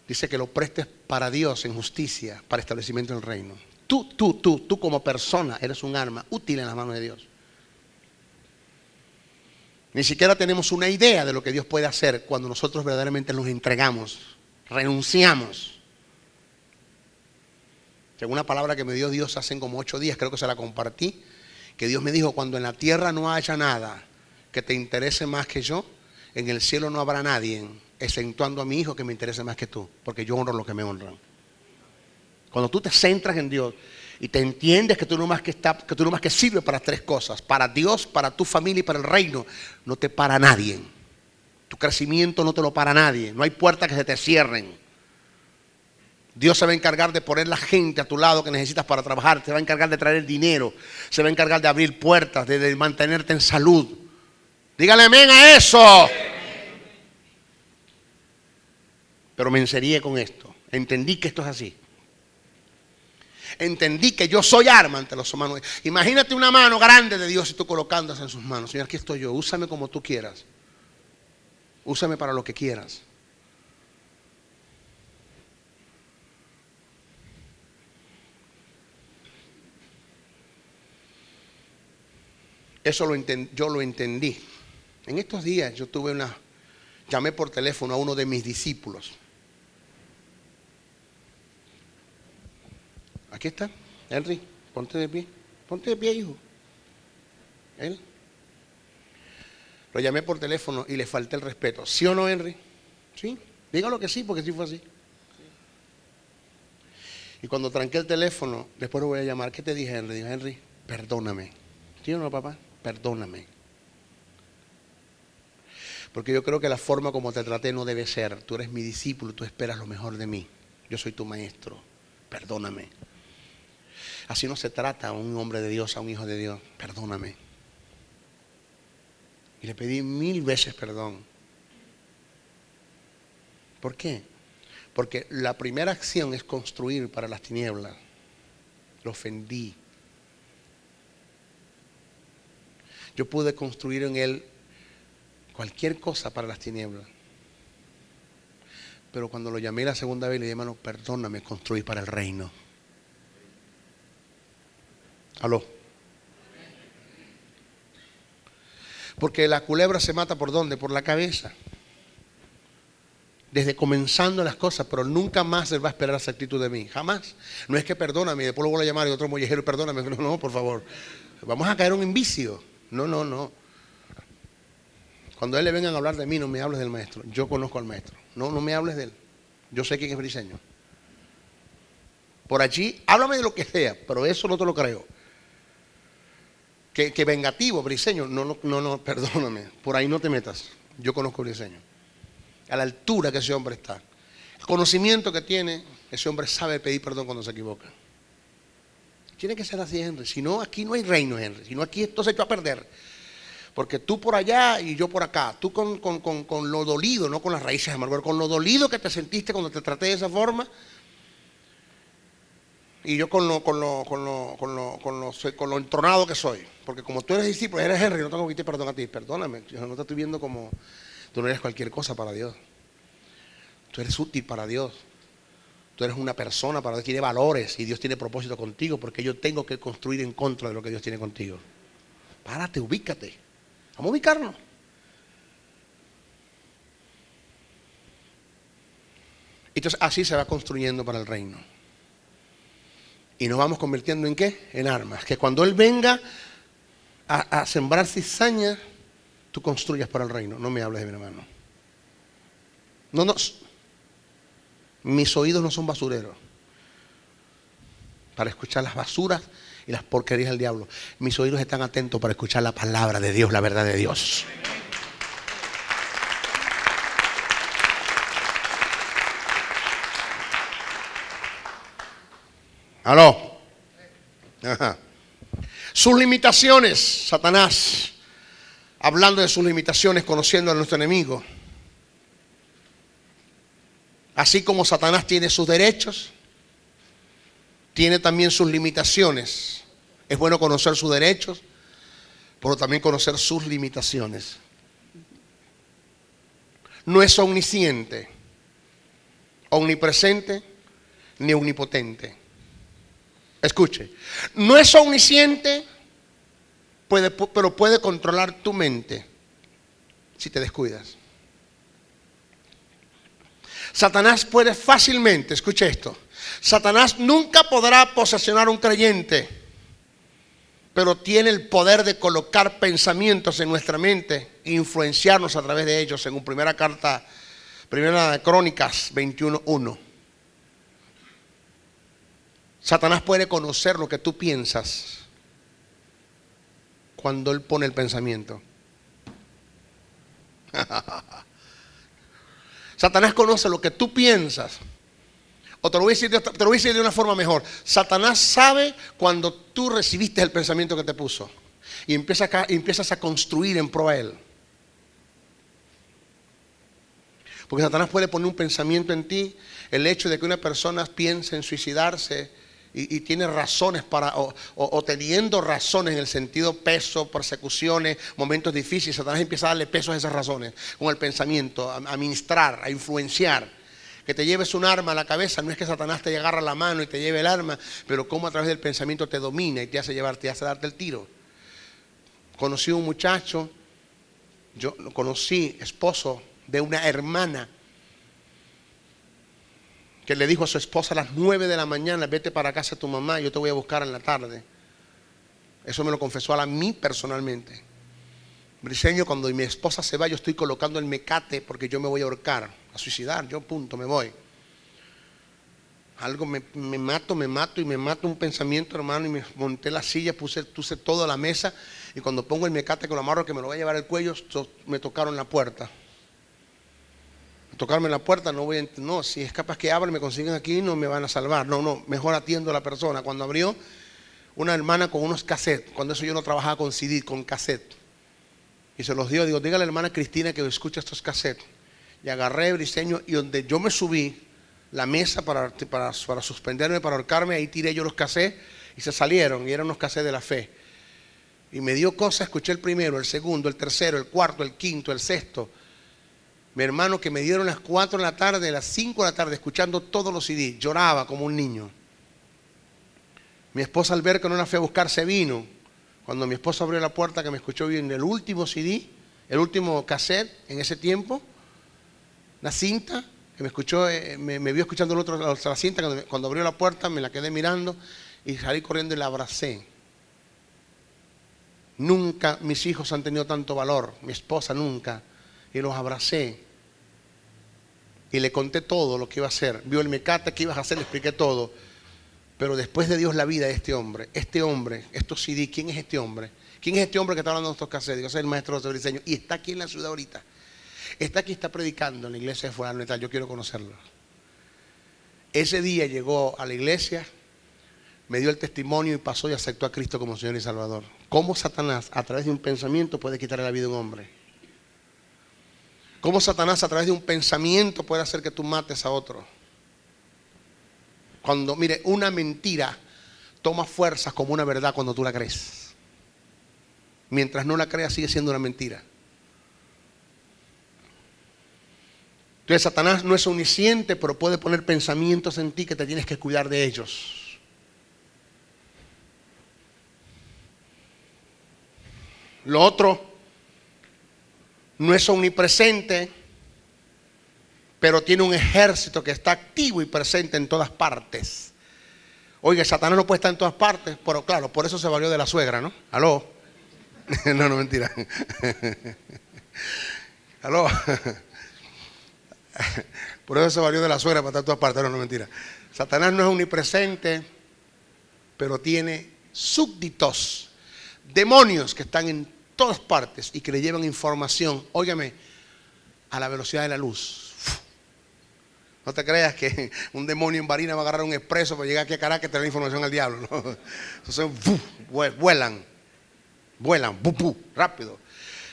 dice que lo prestes para Dios en justicia, para establecimiento del reino. Tú como persona eres un arma útil en las manos de Dios. Ni siquiera tenemos una idea de lo que Dios puede hacer cuando nosotros verdaderamente nos entregamos, renunciamos. Según una palabra que me dio Dios hace como 8 días, creo que se la compartí, que Dios me dijo: cuando en la tierra no haya nada que te interese más que yo, en el cielo no habrá nadie, exceptuando a mi hijo, que me interese más que tú, porque yo honro a los que me honran. Cuando tú te centras en Dios y te entiendes que tú no más que sirves para 3 cosas: para Dios, para tu familia y para el reino, no te para nadie. Tu crecimiento no te lo para nadie. No hay puertas que se te cierren. Dios se va a encargar de poner la gente a tu lado que necesitas para trabajar. Se va a encargar de traer el dinero. Se va a encargar de abrir puertas, de mantenerte en salud. Dígale amén a eso. Pero me enserié con esto. Entendí que esto es así. Entendí que yo soy arma ante los humanos. Imagínate una mano grande de Dios y tú colocándose en sus manos. Señor, aquí estoy yo. Úsame como tú quieras. Úsame para lo que quieras. Eso yo lo entendí. En estos días yo llamé por teléfono a uno de mis discípulos. Aquí está, Henry, ponte de pie, hijo. Él. Lo llamé por teléfono y le falté el respeto. ¿Sí o no, Henry? Sí, dígalo que sí, porque sí fue así. Y cuando tranqué el teléfono, después lo voy a llamar. ¿Qué te dije, Henry? Dijo: Henry, perdóname. ¿Sí o no, papá? perdóname. Porque yo creo que la forma como te traté no debe ser. Tú eres mi discípulo, tú esperas lo mejor de mí. Yo soy tu maestro, perdóname. Así no se trata a un hombre de Dios, a un hijo de Dios. Perdóname. Y le pedí 1000 veces perdón. ¿Por qué? Porque la primera acción es construir para las tinieblas. Lo ofendí. Yo pude construir en él cualquier cosa para las tinieblas. Pero cuando lo llamé la segunda vez, le dije, hermano, perdóname, construí para el reino. Aló. Porque la culebra se mata ¿por dónde? Por la cabeza. Desde comenzando las cosas, pero nunca más él va a esperar esa actitud de mí. Jamás. No es que perdóname y después lo voy a llamar y otro mollejero, perdóname. No, no, por favor. Vamos a caer en un vicio. No, no, no. Cuando a él le vengan a hablar de mí, no me hables del maestro. Yo conozco al maestro. No, no me hables de él. Yo sé quién es Briceño. Por allí, háblame de lo que sea, pero eso no te lo creo. Que vengativo, Briceño. No, perdóname. Por ahí no te metas. Yo conozco a Briceño. A la altura que ese hombre está. El conocimiento que tiene, ese hombre sabe pedir perdón cuando se equivoca. Tiene que ser así, Henry. Si no, aquí no hay reino, Henry. Si no, aquí esto se echó a perder. Porque tú por allá y yo por acá. Tú con lo dolido, no con las raíces de amargura, con lo dolido que te sentiste cuando te traté de esa forma. Y yo con lo entronado que soy. Porque como tú eres discípulo, eres Henry, no tengo que pedirte perdón a ti. Perdóname, yo no te estoy viendo como... Tú no eres cualquier cosa para Dios. Tú eres útil para Dios. Tú eres una persona para Dios, tiene valores y Dios tiene propósito contigo, porque yo tengo que construir en contra de lo que Dios tiene contigo. Párate, ubícate. Vamos a ubicarnos. Entonces así se va construyendo para el reino. Y nos vamos convirtiendo ¿en qué? En armas. Que cuando Él venga a sembrar cizaña, tú construyas para el reino. No me hables de mi hermano. No. Mis oídos no son basureros para escuchar las basuras y las porquerías del diablo. Mis oídos están atentos para escuchar la palabra de Dios, la verdad de Dios. ¿Aló? Ajá. Sus limitaciones, Satanás, hablando de sus limitaciones, conociendo a nuestro enemigo. Así como Satanás tiene sus derechos, tiene también sus limitaciones. Es bueno conocer sus derechos, pero también conocer sus limitaciones. No es omnisciente, omnipresente, ni omnipotente. Escuche, no es omnisciente, pero puede controlar tu mente si te descuidas. Satanás puede fácilmente, escuche esto, Satanás nunca podrá posesionar a un creyente, pero tiene el poder de colocar pensamientos en nuestra mente e influenciarnos a través de ellos, según primera de Crónicas 21:1. Satanás puede conocer lo que tú piensas cuando él pone el pensamiento. Satanás conoce lo que tú piensas. O te lo voy a decir de una forma mejor. Satanás sabe cuando tú recibiste el pensamiento que te puso y empiezas a construir en pro a él. Porque Satanás puede poner un pensamiento en ti. El hecho de que una persona piense en suicidarse y tiene razones para, o teniendo razones en el sentido peso, persecuciones, momentos difíciles, Satanás empieza a darle peso a esas razones con el pensamiento, a ministrar, a influenciar. Que te lleves un arma a la cabeza, no es que Satanás te agarra la mano y te lleve el arma, pero cómo a través del pensamiento te domina y te hace darte el tiro. Conocí a un muchacho, yo conocí esposo de una hermana, que le dijo a su esposa a las 9 de la mañana, vete para casa de tu mamá, yo te voy a buscar en la tarde. Eso me lo confesó a mí personalmente. Briceño, cuando mi esposa se va, yo estoy colocando el mecate porque yo me voy a ahorcar, a suicidar, yo punto, me voy. Algo me mato un pensamiento, hermano, y me monté la silla, puse todo a la mesa Y cuando pongo el mecate que lo amarro, que me lo voy a llevar el cuello, me tocaron la puerta. Tocarme la puerta, no, si es capaz que abren, me consiguen aquí, no me van a salvar. No, mejor atiendo a la persona. Cuando abrió, una hermana con unos cassettes, cuando eso yo no trabajaba con CD, con cassette. Y se los dio, digo, dígale a la hermana Cristina que escuche estos cassettes. Y agarré briseño y donde yo me subí, la mesa para suspenderme, para ahorcarme, ahí tiré yo los cassettes y se salieron y eran los cassettes de la fe. Y me dio cosa, escuché el primero, el segundo, el tercero, el cuarto, el quinto, el sexto. Mi hermano, que me dieron las 4 de la tarde, las 5 de la tarde, escuchando todos los CDs, lloraba como un niño. Mi esposa, al ver que no la fui a buscar, se vino. Cuando mi esposa abrió la puerta, que me escuchó bien el último CD, el último cassette en ese tiempo, la cinta, que me escuchó, me vio escuchando la cinta, cuando abrió la puerta me la quedé mirando y salí corriendo y la abracé. Nunca mis hijos han tenido tanto valor, mi esposa nunca, y los abracé. Y le conté todo lo que iba a hacer. Vio el mecate que ibas a hacer, le expliqué todo. Pero después de Dios la vida de este hombre, estos CD, ¿quién es este hombre? ¿Quién es este hombre que está hablando de estos cassettes? Digo, soy el maestro de briseño y está aquí en la ciudad ahorita. Está aquí, está predicando en la iglesia de fulano y tal, yo quiero conocerlo. Ese día llegó a la iglesia, me dio el testimonio y pasó y aceptó a Cristo como Señor y Salvador. ¿Cómo Satanás a través de un pensamiento puede quitarle la vida a un hombre? ¿Cómo Satanás a través de un pensamiento puede hacer que tú mates a otro? Cuando, mire, una mentira toma fuerza como una verdad cuando tú la crees. Mientras no la creas sigue siendo una mentira. Entonces Satanás no es omnisciente, pero puede poner pensamientos en ti que te tienes que cuidar de ellos. Lo otro, no es omnipresente, pero tiene un ejército que está activo y presente en todas partes. Oiga, Satanás no puede estar en todas partes, pero claro, por eso se valió de la suegra, ¿no? ¿Aló? No, mentira. ¿Aló? Por eso se valió de la suegra para estar en todas partes, no, mentira. Satanás no es omnipresente, pero tiene súbditos, demonios que están en todas partes y que le llevan información, óigame, a la velocidad de la luz. No te creas que un demonio en Barina va a agarrar un expreso para llegar aquí a Caracas y traer información al diablo, ¿no? Entonces, vuelan, rápido.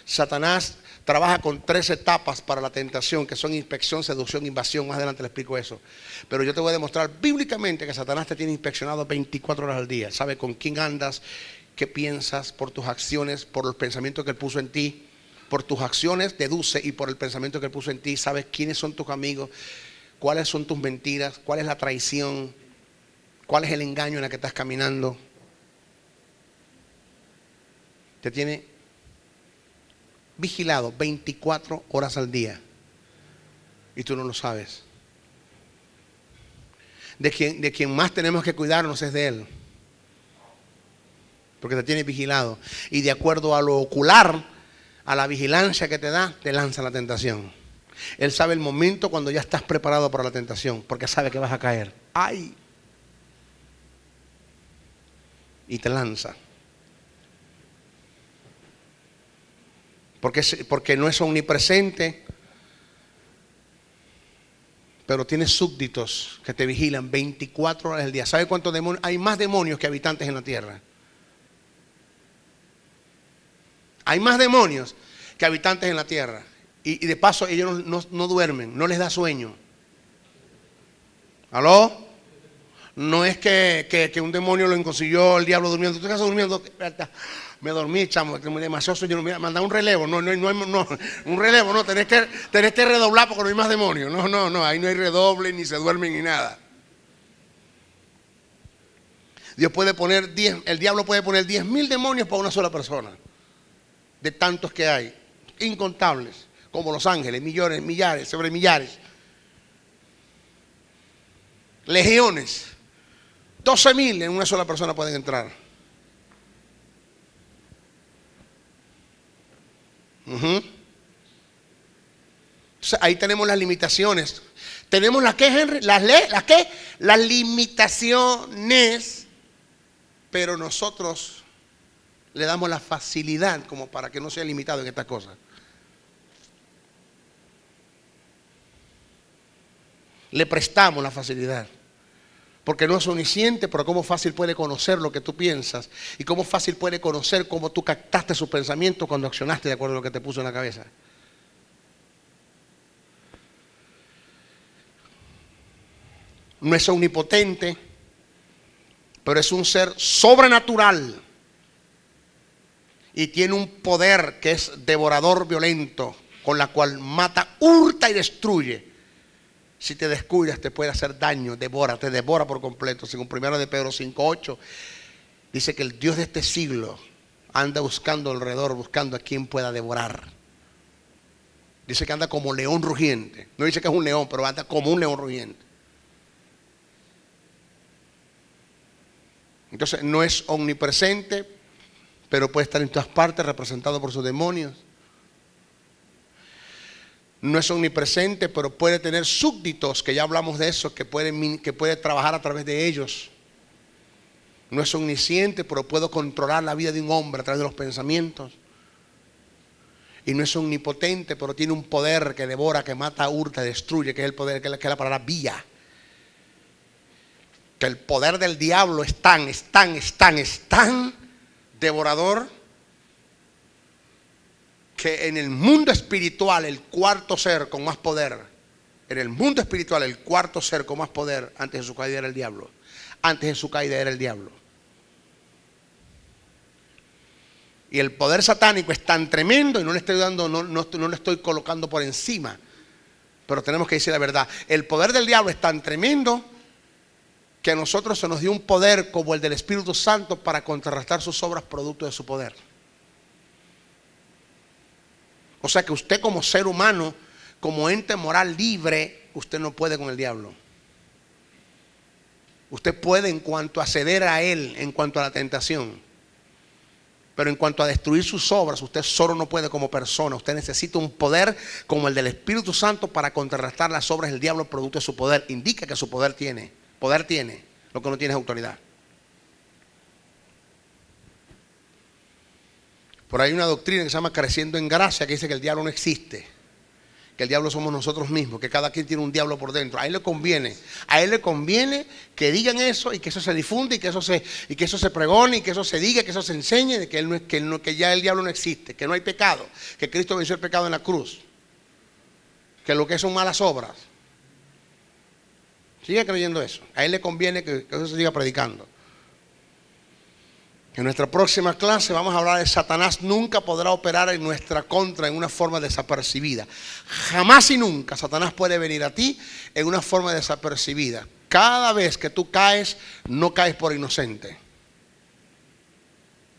Satanás trabaja con 3 etapas para la tentación, que son inspección, seducción, invasión. Más adelante le explico eso. Pero yo te voy a demostrar bíblicamente que Satanás te tiene inspeccionado 24 horas al día. Sabe con quién andas, qué piensas, por tus acciones, por los pensamientos que él puso en ti. Por tus acciones deduce, y por el pensamiento que él puso en ti sabes quiénes son tus amigos, cuáles son tus mentiras, cuál es la traición, cuál es el engaño en el que estás caminando. Te tiene vigilado 24 horas al día y tú no lo sabes. De quien más tenemos que cuidarnos es de él, porque te tiene vigilado, y de acuerdo a lo ocular, a la vigilancia que te da, te lanza la tentación. Él sabe el momento cuando ya estás preparado para la tentación, porque sabe que vas a caer. ¡Ay! Y te lanza. Porque no es omnipresente, pero tiene súbditos que te vigilan 24 horas al día. ¿Sabe cuántos demonios? Hay más demonios que habitantes en la tierra. Hay más demonios que habitantes en la tierra. Y de paso ellos no duermen, no les da sueño. ¿Aló? No es que un demonio lo consiguió el diablo durmiendo. ¿Tú estás durmiendo? Me dormí, chamo, demasiado sueño. Manda un relevo. No, un relevo, no. Tenés que redoblar porque no hay más demonios. No, ahí no hay redoble, ni se duermen, ni nada. Dios puede poner el diablo puede poner 10,000 demonios para una sola persona. De tantos que hay, incontables, como los ángeles, millones, millares, sobre millares. Legiones. 12,000 en una sola persona pueden entrar. Entonces, ahí tenemos las limitaciones. Tenemos las que, Henry, las limitaciones, pero nosotros le damos la facilidad como para que no sea limitado en estas cosas. Le prestamos la facilidad. Porque no es omnisciente, pero cómo fácil puede conocer lo que tú piensas. Y cómo fácil puede conocer cómo tú captaste su pensamiento cuando accionaste de acuerdo a lo que te puso en la cabeza. No es omnipotente, pero es un ser sobrenatural. Y tiene un poder que es devorador violento, con la cual mata, hurta y destruye. Si te descuidas te puede hacer daño, te devora por completo. Según 1 de Pedro 5:8, dice que el Dios de este siglo anda buscando alrededor, buscando a quien pueda devorar. Dice que anda como león rugiente. No dice que es un león, pero anda como un león rugiente. Entonces no es omnipresente, pero puede estar en todas partes representado por sus demonios. No es omnipresente, pero puede tener súbditos, que ya hablamos de eso, que puede trabajar a través de ellos. No es omnisciente, pero puede controlar la vida de un hombre a través de los pensamientos. Y no es omnipotente, pero tiene un poder que devora, que mata, hurta, destruye, que es el poder, que es la palabra vía. Que el poder del diablo es tan devorador, que en el mundo espiritual el cuarto ser con más poder, en el mundo espiritual el cuarto ser con más poder antes de su caída era el diablo. Antes de su caída era el diablo. Y el poder satánico es tan tremendo, y no le estoy dando, no le estoy colocando por encima, pero tenemos que decir la verdad. El poder del diablo es tan tremendo que a nosotros se nos dio un poder como el del Espíritu Santo para contrarrestar sus obras producto de su poder. O sea que usted como ser humano, como ente moral libre, usted no puede con el diablo. Usted puede en cuanto a ceder a él, en cuanto a la tentación. Pero en cuanto a destruir sus obras, usted solo no puede como persona. Usted necesita un poder como el del Espíritu Santo para contrarrestar las obras del diablo producto de su poder. Indica que su poder tiene. Poder tiene, lo que no tiene es autoridad. Por ahí hay una doctrina que se llama creciendo en gracia, que dice que el diablo no existe, que el diablo somos nosotros mismos, que cada quien tiene un diablo por dentro. A él le conviene que digan eso y que eso se difunde y que eso se pregone y que eso se diga, que eso se enseñe, de que ya el diablo no existe, que no hay pecado, que Cristo venció el pecado en la cruz, que lo que son malas obras. Sigue creyendo eso. A él le conviene que eso se siga predicando. En nuestra próxima clase vamos a hablar de Satanás nunca podrá operar en nuestra contra en una forma desapercibida. Jamás y nunca Satanás puede venir a ti en una forma desapercibida. Cada vez que tú caes, no caes por inocente.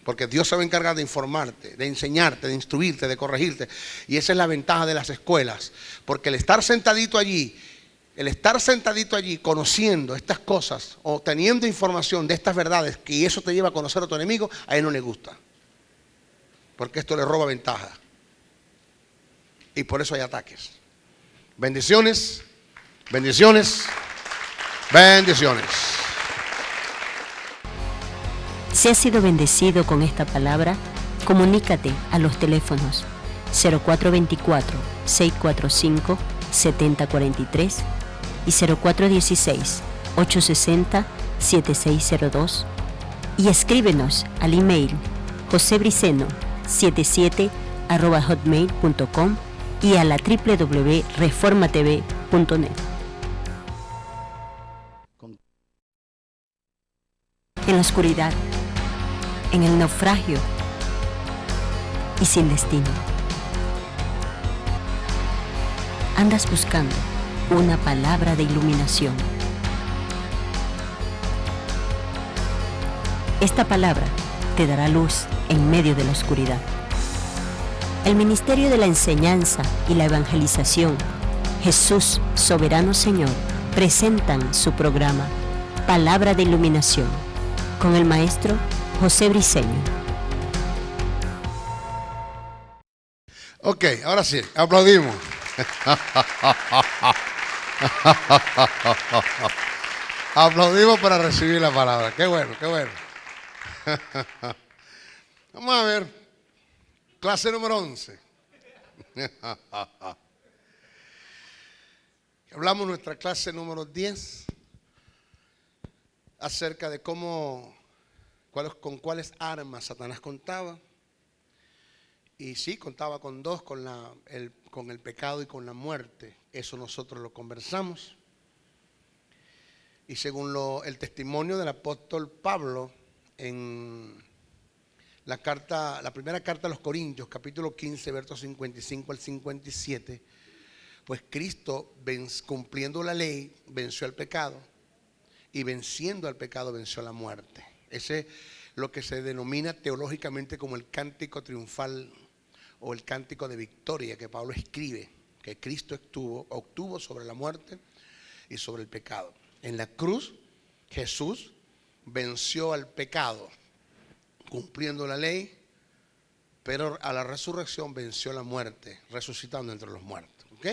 Porque Dios se va a encargar de informarte, de enseñarte, de instruirte, de corregirte. Y esa es la ventaja de las escuelas. Porque el estar sentadito allí conociendo estas cosas o teniendo información de estas verdades, que eso te lleva a conocer a tu enemigo, a él no le gusta. Porque esto le roba ventaja. Y por eso hay ataques. Bendiciones, bendiciones, bendiciones. Si has sido bendecido con esta palabra, comunícate a los teléfonos 0424-645-7043 y 0416-860-7602 y escríbenos al email josebriceno77@hotmail.com y a la www.reformatv.net. En la oscuridad, en el naufragio y sin destino, andas buscando una palabra de iluminación. Esta palabra te dará luz en medio de la oscuridad. El Ministerio de la Enseñanza y la Evangelización, Jesús Soberano Señor, presentan su programa Palabra de Iluminación con el maestro José Briceño. Ok, ahora sí, aplaudimos. Aplaudimos para recibir la palabra. Qué bueno, qué bueno. Vamos a ver. Clase número 11. Hablamos en nuestra clase número 10 acerca de con cuáles armas Satanás contaba. Y sí, contaba con dos, con el pecado y con la muerte. Eso nosotros lo conversamos. Y según el testimonio del apóstol Pablo en la primera carta a los Corintios, capítulo 15, versos 55 al 57, pues Cristo, cumpliendo la ley, venció al pecado, y venciendo al pecado venció la muerte. Ese es lo que se denomina teológicamente como el cántico triunfal o el cántico de victoria que Pablo escribe, que Cristo obtuvo sobre la muerte y sobre el pecado. En la cruz, Jesús venció al pecado, cumpliendo la ley, pero a la resurrección venció la muerte, resucitando entre los muertos. ¿Ok?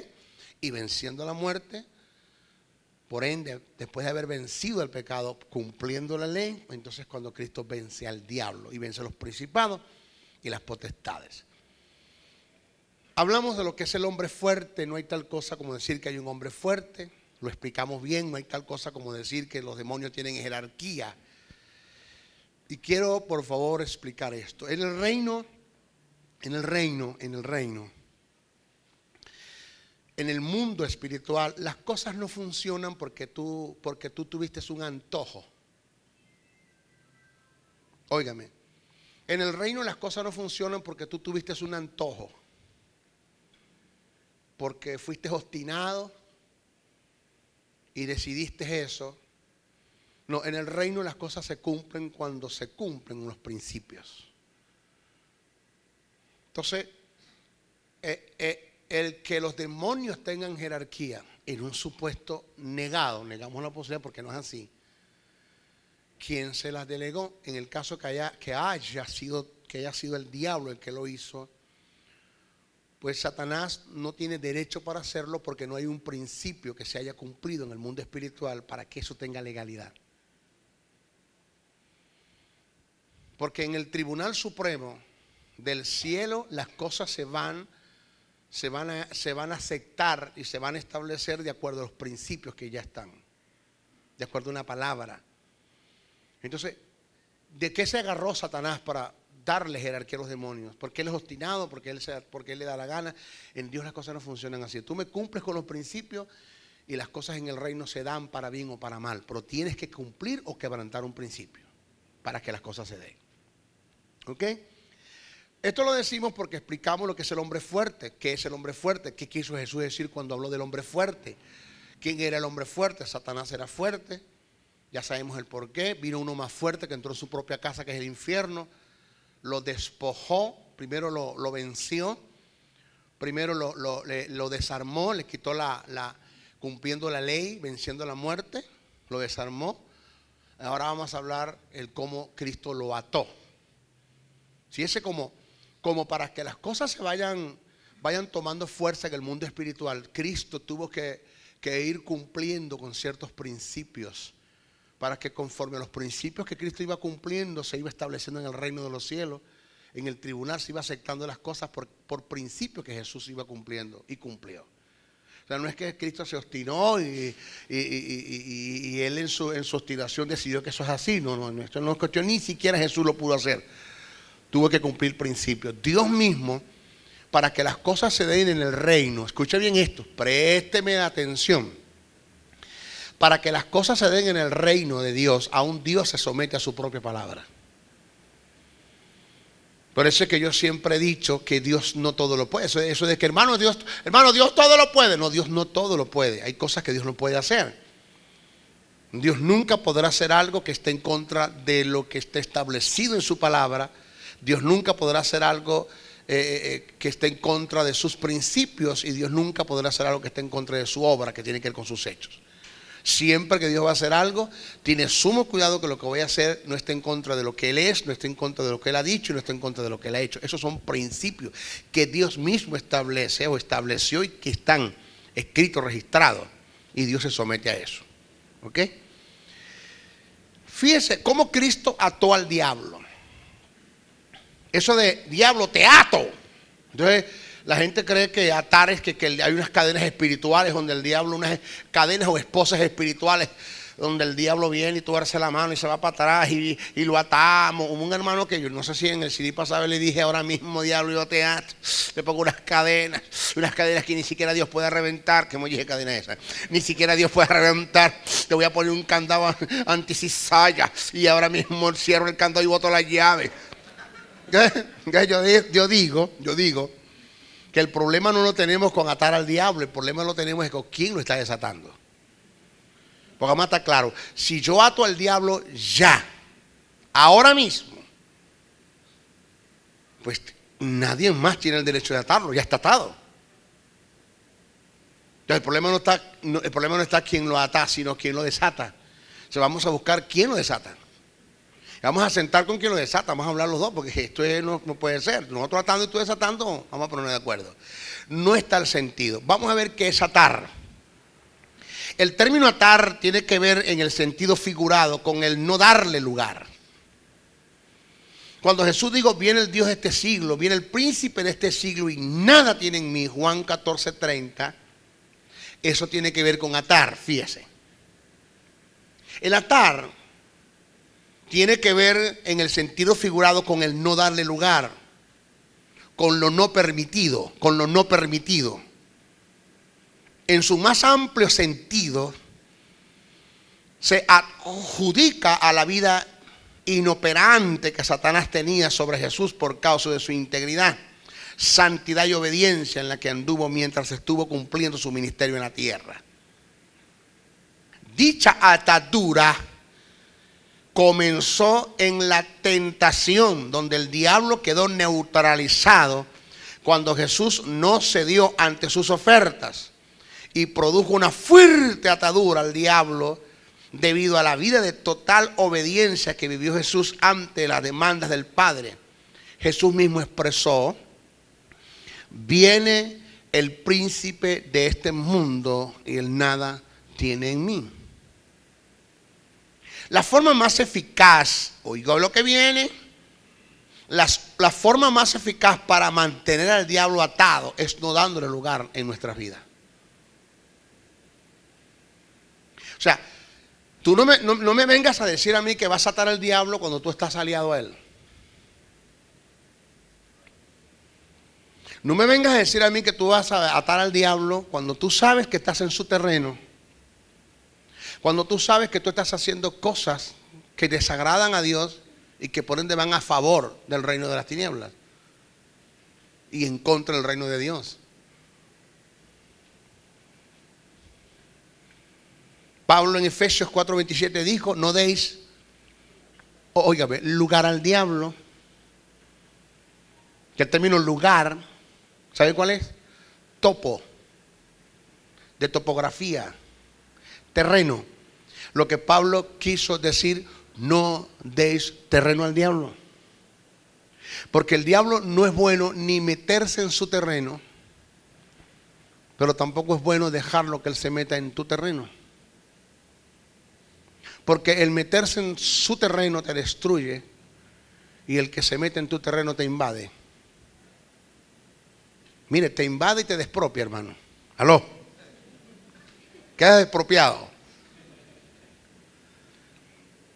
Y venciendo la muerte, por ende, después de haber vencido el pecado, cumpliendo la ley, entonces cuando Cristo vence al diablo y vence a los principados y las potestades. Hablamos de lo que es el hombre fuerte. No hay tal cosa como decir que hay un hombre fuerte. Lo explicamos bien. No hay tal cosa como decir que los demonios tienen jerarquía. Y quiero, por favor, explicar esto. En el reino, en el mundo espiritual, las cosas no funcionan porque tú tuviste un antojo. Óigame, en el reino las cosas no funcionan porque tú tuviste un antojo, porque fuiste obstinado y decidiste eso. No, en el reino las cosas se cumplen cuando se cumplen los principios. Entonces, el que los demonios tengan jerarquía en un supuesto negamos la posibilidad porque no es así. ¿Quién se las delegó? En el caso que haya sido el diablo el que lo hizo, pues Satanás no tiene derecho para hacerlo porque no hay un principio que se haya cumplido en el mundo espiritual para que eso tenga legalidad. Porque en el Tribunal Supremo del cielo las cosas se van a aceptar y se van a establecer de acuerdo a los principios que ya están, de acuerdo a una palabra. Entonces, ¿de qué se agarró Satanás para darle jerarquía a los demonios? Porque él es obstinado, porque él le da la gana. En Dios las cosas no funcionan así. Tú me cumples con los principios y las cosas en el reino se dan para bien o para mal, pero tienes que cumplir o quebrantar un principio para que las cosas se den. ¿Ok? Esto lo decimos porque explicamos lo que es el hombre fuerte. ¿Qué es el hombre fuerte? ¿Qué quiso Jesús decir cuando habló del hombre fuerte? ¿Quién era el hombre fuerte? Satanás era fuerte. Ya sabemos el por qué. Vino uno más fuerte que entró en su propia casa, que es el infierno. Lo despojó. Primero lo venció. Primero lo desarmó. Le quitó cumpliendo la ley, venciendo la muerte. Lo desarmó. Ahora vamos a hablar el cómo Cristo lo ató. Si ese como para que las cosas se vayan tomando fuerza en el mundo espiritual, Cristo tuvo que ir cumpliendo con ciertos principios para que conforme a los principios que Cristo iba cumpliendo se iba estableciendo en el reino de los cielos. En el tribunal se iba aceptando las cosas por principios que Jesús iba cumpliendo y cumplió. O sea, no es que Cristo se obstinó y él en su obstinación decidió que eso es así. No, esto no es cuestión, ni siquiera Jesús lo pudo hacer. Tuvo que cumplir principios. Dios mismo, para que las cosas se den en el reino, escucha bien esto, présteme atención. Para que las cosas se den en el reino de Dios, aún Dios se somete a su propia palabra. Por eso es que yo siempre he dicho que Dios no todo lo puede. Eso de que hermano Dios todo lo puede. No, Dios no todo lo puede. Hay cosas que Dios no puede hacer. Dios nunca podrá hacer algo que esté en contra de lo que esté establecido en su palabra. Dios nunca podrá hacer algo que esté en contra de sus principios, y Dios nunca podrá hacer algo que esté en contra de su obra, que tiene que ver con sus hechos. Siempre que Dios va a hacer algo, tiene sumo cuidado que lo que voy a hacer no esté en contra de lo que Él es, no esté en contra de lo que Él ha dicho y no esté en contra de lo que Él ha hecho. Esos son principios que Dios mismo establece o estableció y que están escritos, registrados, y Dios se somete a eso. ¿Ok? Fíjese cómo Cristo ató al diablo. Eso de diablo, te ato. Entonces la gente cree que atar es que hay unas cadenas espirituales donde el diablo, unas cadenas o esposas espirituales donde el diablo viene y tuerce la mano y se va para atrás y lo atamos. Como un hermano que yo no sé si en el CD pasado le dije, ahora mismo diablo yo te ato, le pongo unas cadenas que ni siquiera Dios puede reventar. ¿Qué dije cadena esa? Ni siquiera Dios puede reventar. Te voy a poner un candado anti-cizalla y ahora mismo cierro el candado y boto la llave. Yo digo que el problema no lo tenemos con atar al diablo, el problema lo tenemos es con quién lo está desatando. Porque vamos a estar claros, si yo ato al diablo ya, ahora mismo, pues nadie más tiene el derecho de atarlo, ya está atado. Entonces el problema no está quién lo ata, sino quién lo desata. Entonces vamos a buscar quién lo desata. Vamos a sentar con quien lo desata, vamos a hablar los dos, porque esto no puede ser. Nosotros atando y tú desatando, vamos a ponernos de acuerdo. No está el sentido. Vamos a ver qué es atar. El término atar tiene que ver en el sentido figurado con el no darle lugar. Cuando Jesús dijo, viene el Dios de este siglo, viene el príncipe de este siglo y nada tiene en mí, Juan 14:30, eso tiene que ver con atar, fíjese. El atar tiene que ver en el sentido figurado con el no darle lugar, con lo no permitido, En su más amplio sentido, se adjudica a la vida inoperante que Satanás tenía sobre Jesús por causa de su integridad, santidad y obediencia en la que anduvo mientras estuvo cumpliendo su ministerio en la tierra. Dicha atadura comenzó en la tentación, donde el diablo quedó neutralizado cuando Jesús no cedió ante sus ofertas y produjo una fuerte atadura al diablo debido a la vida de total obediencia que vivió Jesús ante las demandas del Padre. Jesús mismo expresó, viene el príncipe de este mundo y él nada tiene en mí. La forma más eficaz, oiga lo que viene, la forma más eficaz para mantener al diablo atado es no dándole lugar en nuestras vidas. O sea, tú no me vengas a decir a mí que vas a atar al diablo cuando tú estás aliado a él. No me vengas a decir a mí que tú vas a atar al diablo cuando tú sabes que estás en su terreno. Cuando tú sabes que tú estás haciendo cosas que desagradan a Dios y que por ende van a favor del reino de las tinieblas y en contra del reino de Dios. Pablo en Efesios 4:27 dijo, no deis, óigame, lugar al diablo. Que el término lugar, ¿sabe cuál es? Topo, de topografía, terreno. Lo que Pablo quiso decir, no deis terreno al diablo. Porque el diablo no es bueno ni meterse en su terreno, pero tampoco es bueno dejarlo que él se meta en tu terreno. Porque el meterse en su terreno te destruye y el que se mete en tu terreno te invade. Mire, te invade y te despropia, hermano. Aló. Queda despropiado.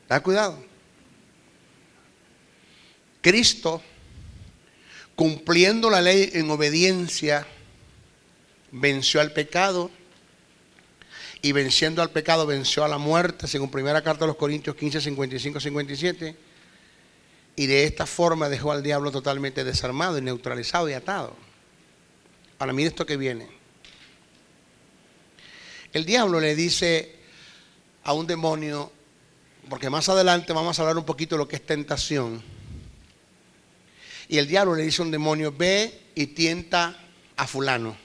Ten cuidado. Cristo, cumpliendo la ley en obediencia, venció al pecado y venciendo al pecado venció a la muerte, según primera carta de los Corintios 15, 55, 57. Y de esta forma dejó al diablo totalmente desarmado y neutralizado y atado. Ahora mire esto que viene. El diablo le dice a un demonio, porque más adelante vamos a hablar un poquito de lo que es tentación. Y el diablo le dice a un demonio, ve y tienta a fulano.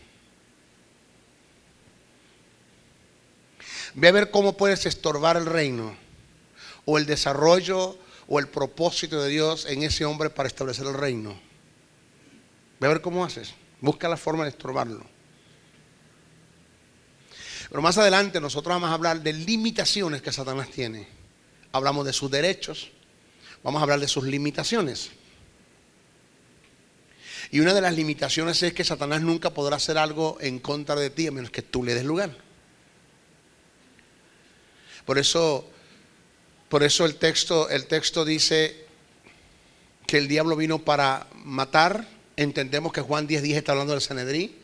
Ve a ver cómo puedes estorbar el reino o el desarrollo o el propósito de Dios en ese hombre para establecer el reino. Ve a ver cómo haces. Busca la forma de estorbarlo. Pero más adelante nosotros vamos a hablar de limitaciones que Satanás tiene. Hablamos de sus derechos, vamos a hablar de sus limitaciones. Y una de las limitaciones es que Satanás nunca podrá hacer algo en contra de ti a menos que tú le des lugar. Por eso el texto dice que el diablo vino para matar. Entendemos que Juan 10:10 está hablando del Sanedrín,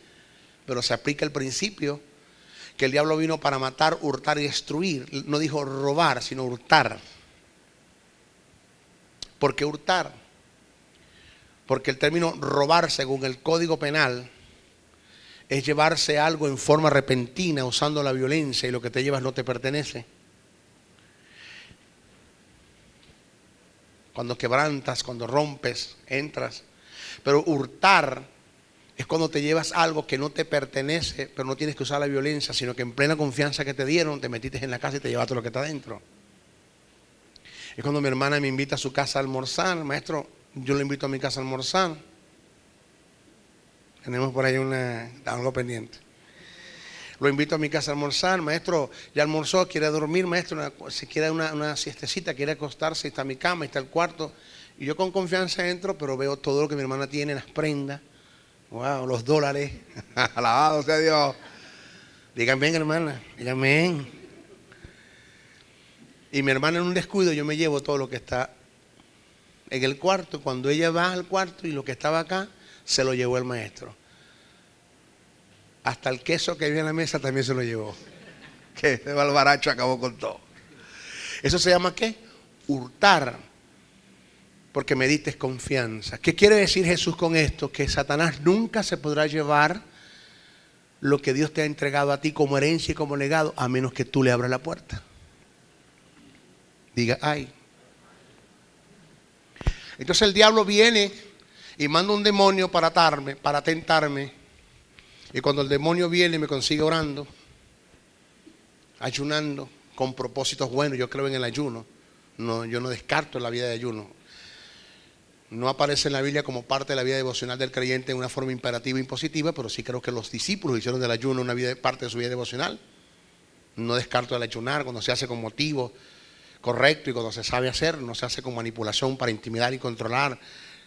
pero se aplica el principio que el diablo vino para matar, hurtar y destruir. No dijo robar, sino hurtar. ¿Por qué hurtar? Porque el término robar, según el Código Penal, es llevarse algo en forma repentina usando la violencia, y lo que te llevas no te pertenece. Cuando quebrantas, cuando rompes, entras. Pero hurtar es cuando te llevas algo que no te pertenece, pero no tienes que usar la violencia, sino que en plena confianza que te dieron, te metiste en la casa y te llevaste lo que está adentro. Es cuando mi hermana me invita a su casa a almorzar. Maestro, yo le invito a mi casa a almorzar. Tenemos por ahí algo pendiente. Lo invito a mi casa a almorzar. Maestro, ya almorzó, quiere dormir. Maestro, si quiere una siestecita, quiere acostarse, está mi cama, está el cuarto. Y yo con confianza entro, pero veo todo lo que mi hermana tiene, las prendas. Wow, los dólares. Alabado sea Dios. Díganme, hermana, díganme. Y mi hermana en un descuido, yo me llevo todo lo que está en el cuarto. Cuando ella va al cuarto y lo que estaba acá, se lo llevó el maestro. Hasta el queso que había en la mesa también se lo llevó. Que ese balbaracho acabó con todo. ¿Eso se llama qué? Hurtar. Porque me diste confianza. ¿Qué quiere decir Jesús con esto? Que Satanás nunca se podrá llevar lo que Dios te ha entregado a ti como herencia y como legado, a menos que tú le abras la puerta. Diga, ay. Entonces el diablo viene y manda un demonio para atarme, para tentarme. Y cuando el demonio viene me consigue orando, ayunando, con propósitos buenos. Yo creo en el ayuno. No, yo no descarto la vida de ayuno. No aparece en la Biblia como parte de la vida devocional del creyente en una forma imperativa e impositiva, pero sí creo que los discípulos hicieron del ayuno parte de su vida devocional. No descarto el ayunar cuando se hace con motivo correcto y cuando se sabe hacer. No se hace con manipulación para intimidar y controlar,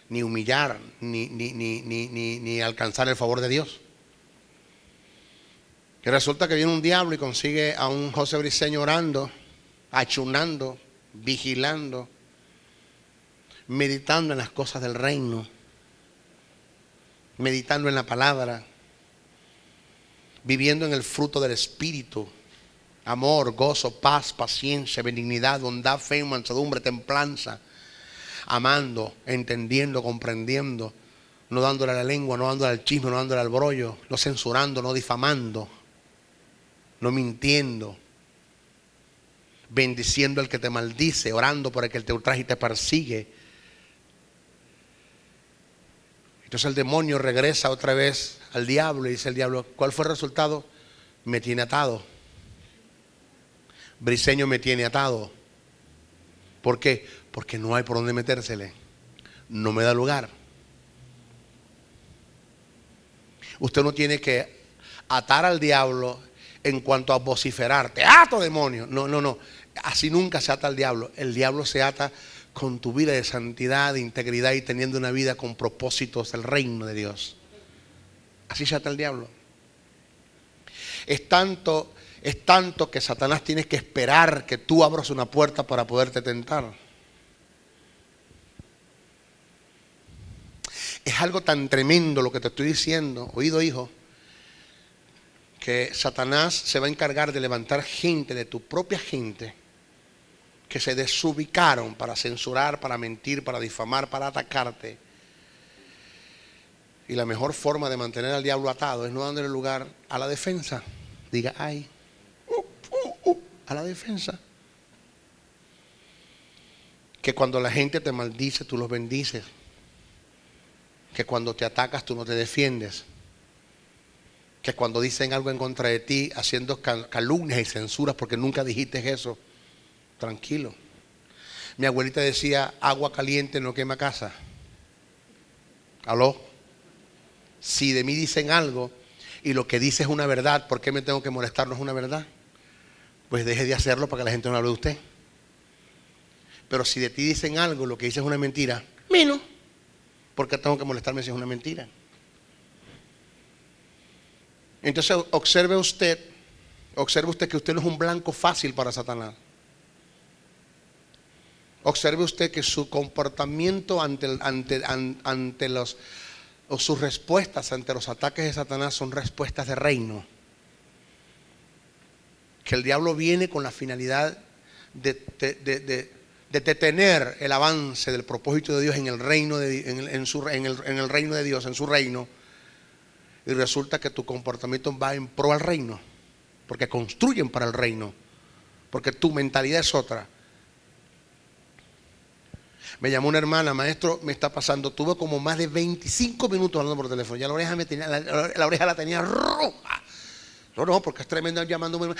ni humillar, ni alcanzar el favor de Dios. Y resulta que viene un diablo y consigue a un José Briceño orando, ayunando, vigilando, meditando en las cosas del reino, meditando en la palabra, viviendo en el fruto del Espíritu: amor, gozo, paz, paciencia, benignidad, bondad, fe, mansedumbre, templanza, amando, entendiendo, comprendiendo, no dándole a la lengua, no dándole al chisme, no dándole al brollo, no censurando, no difamando, no mintiendo, bendiciendo al que te maldice, orando por el que te ultraja y te persigue. Entonces el demonio regresa otra vez al diablo y dice el diablo: ¿cuál fue el resultado? Me tiene atado. Briceño me tiene atado. ¿Por qué? Porque no hay por dónde metérsele. No me da lugar. Usted no tiene que atar al diablo en cuanto a vociferar: te ato, demonio. No. Así nunca se ata al diablo. El diablo se ata con tu vida de santidad, de integridad y teniendo una vida con propósitos del reino de Dios. Así se ata el diablo. Es tanto que Satanás tiene que esperar que tú abras una puerta para poderte tentar. Es algo tan tremendo lo que te estoy diciendo, oído hijo, que Satanás se va a encargar de levantar gente, de tu propia gente, que se desubicaron para censurar, para mentir, para difamar, para atacarte. Y la mejor forma de mantener al diablo atado es no dándole lugar a la defensa. Diga, ay, a la defensa. Que cuando la gente te maldice, tú los bendices. Que cuando te atacas, tú no te defiendes. Que cuando dicen algo en contra de ti, haciendo calumnias y censuras porque nunca dijiste eso, tranquilo. Mi abuelita decía: agua caliente no quema casa. ¿Aló? Si de mí dicen algo y lo que dice es una verdad, ¿por qué me tengo que molestar? ¿No es una verdad? Pues deje de hacerlo para que la gente no hable de usted. Pero si de ti dicen algo, lo que dice es una mentira, menos, ¿por qué tengo que molestarme si es una mentira? Entonces observe usted que usted no es un blanco fácil para Satanás. Observe usted que su comportamiento ante los, o sus respuestas ante los ataques de Satanás son respuestas de reino. Que el diablo viene con la finalidad de detener el avance del propósito de Dios en el reino en el reino de Dios, en su reino. Y resulta que tu comportamiento va en pro al reino, porque construyen para el reino, porque tu mentalidad es otra. Me llamó una hermana: maestro, me está pasando, tuve como más de 25 minutos hablando por teléfono, ya la oreja la oreja la tenía roja. No, porque es tremendo llamándome.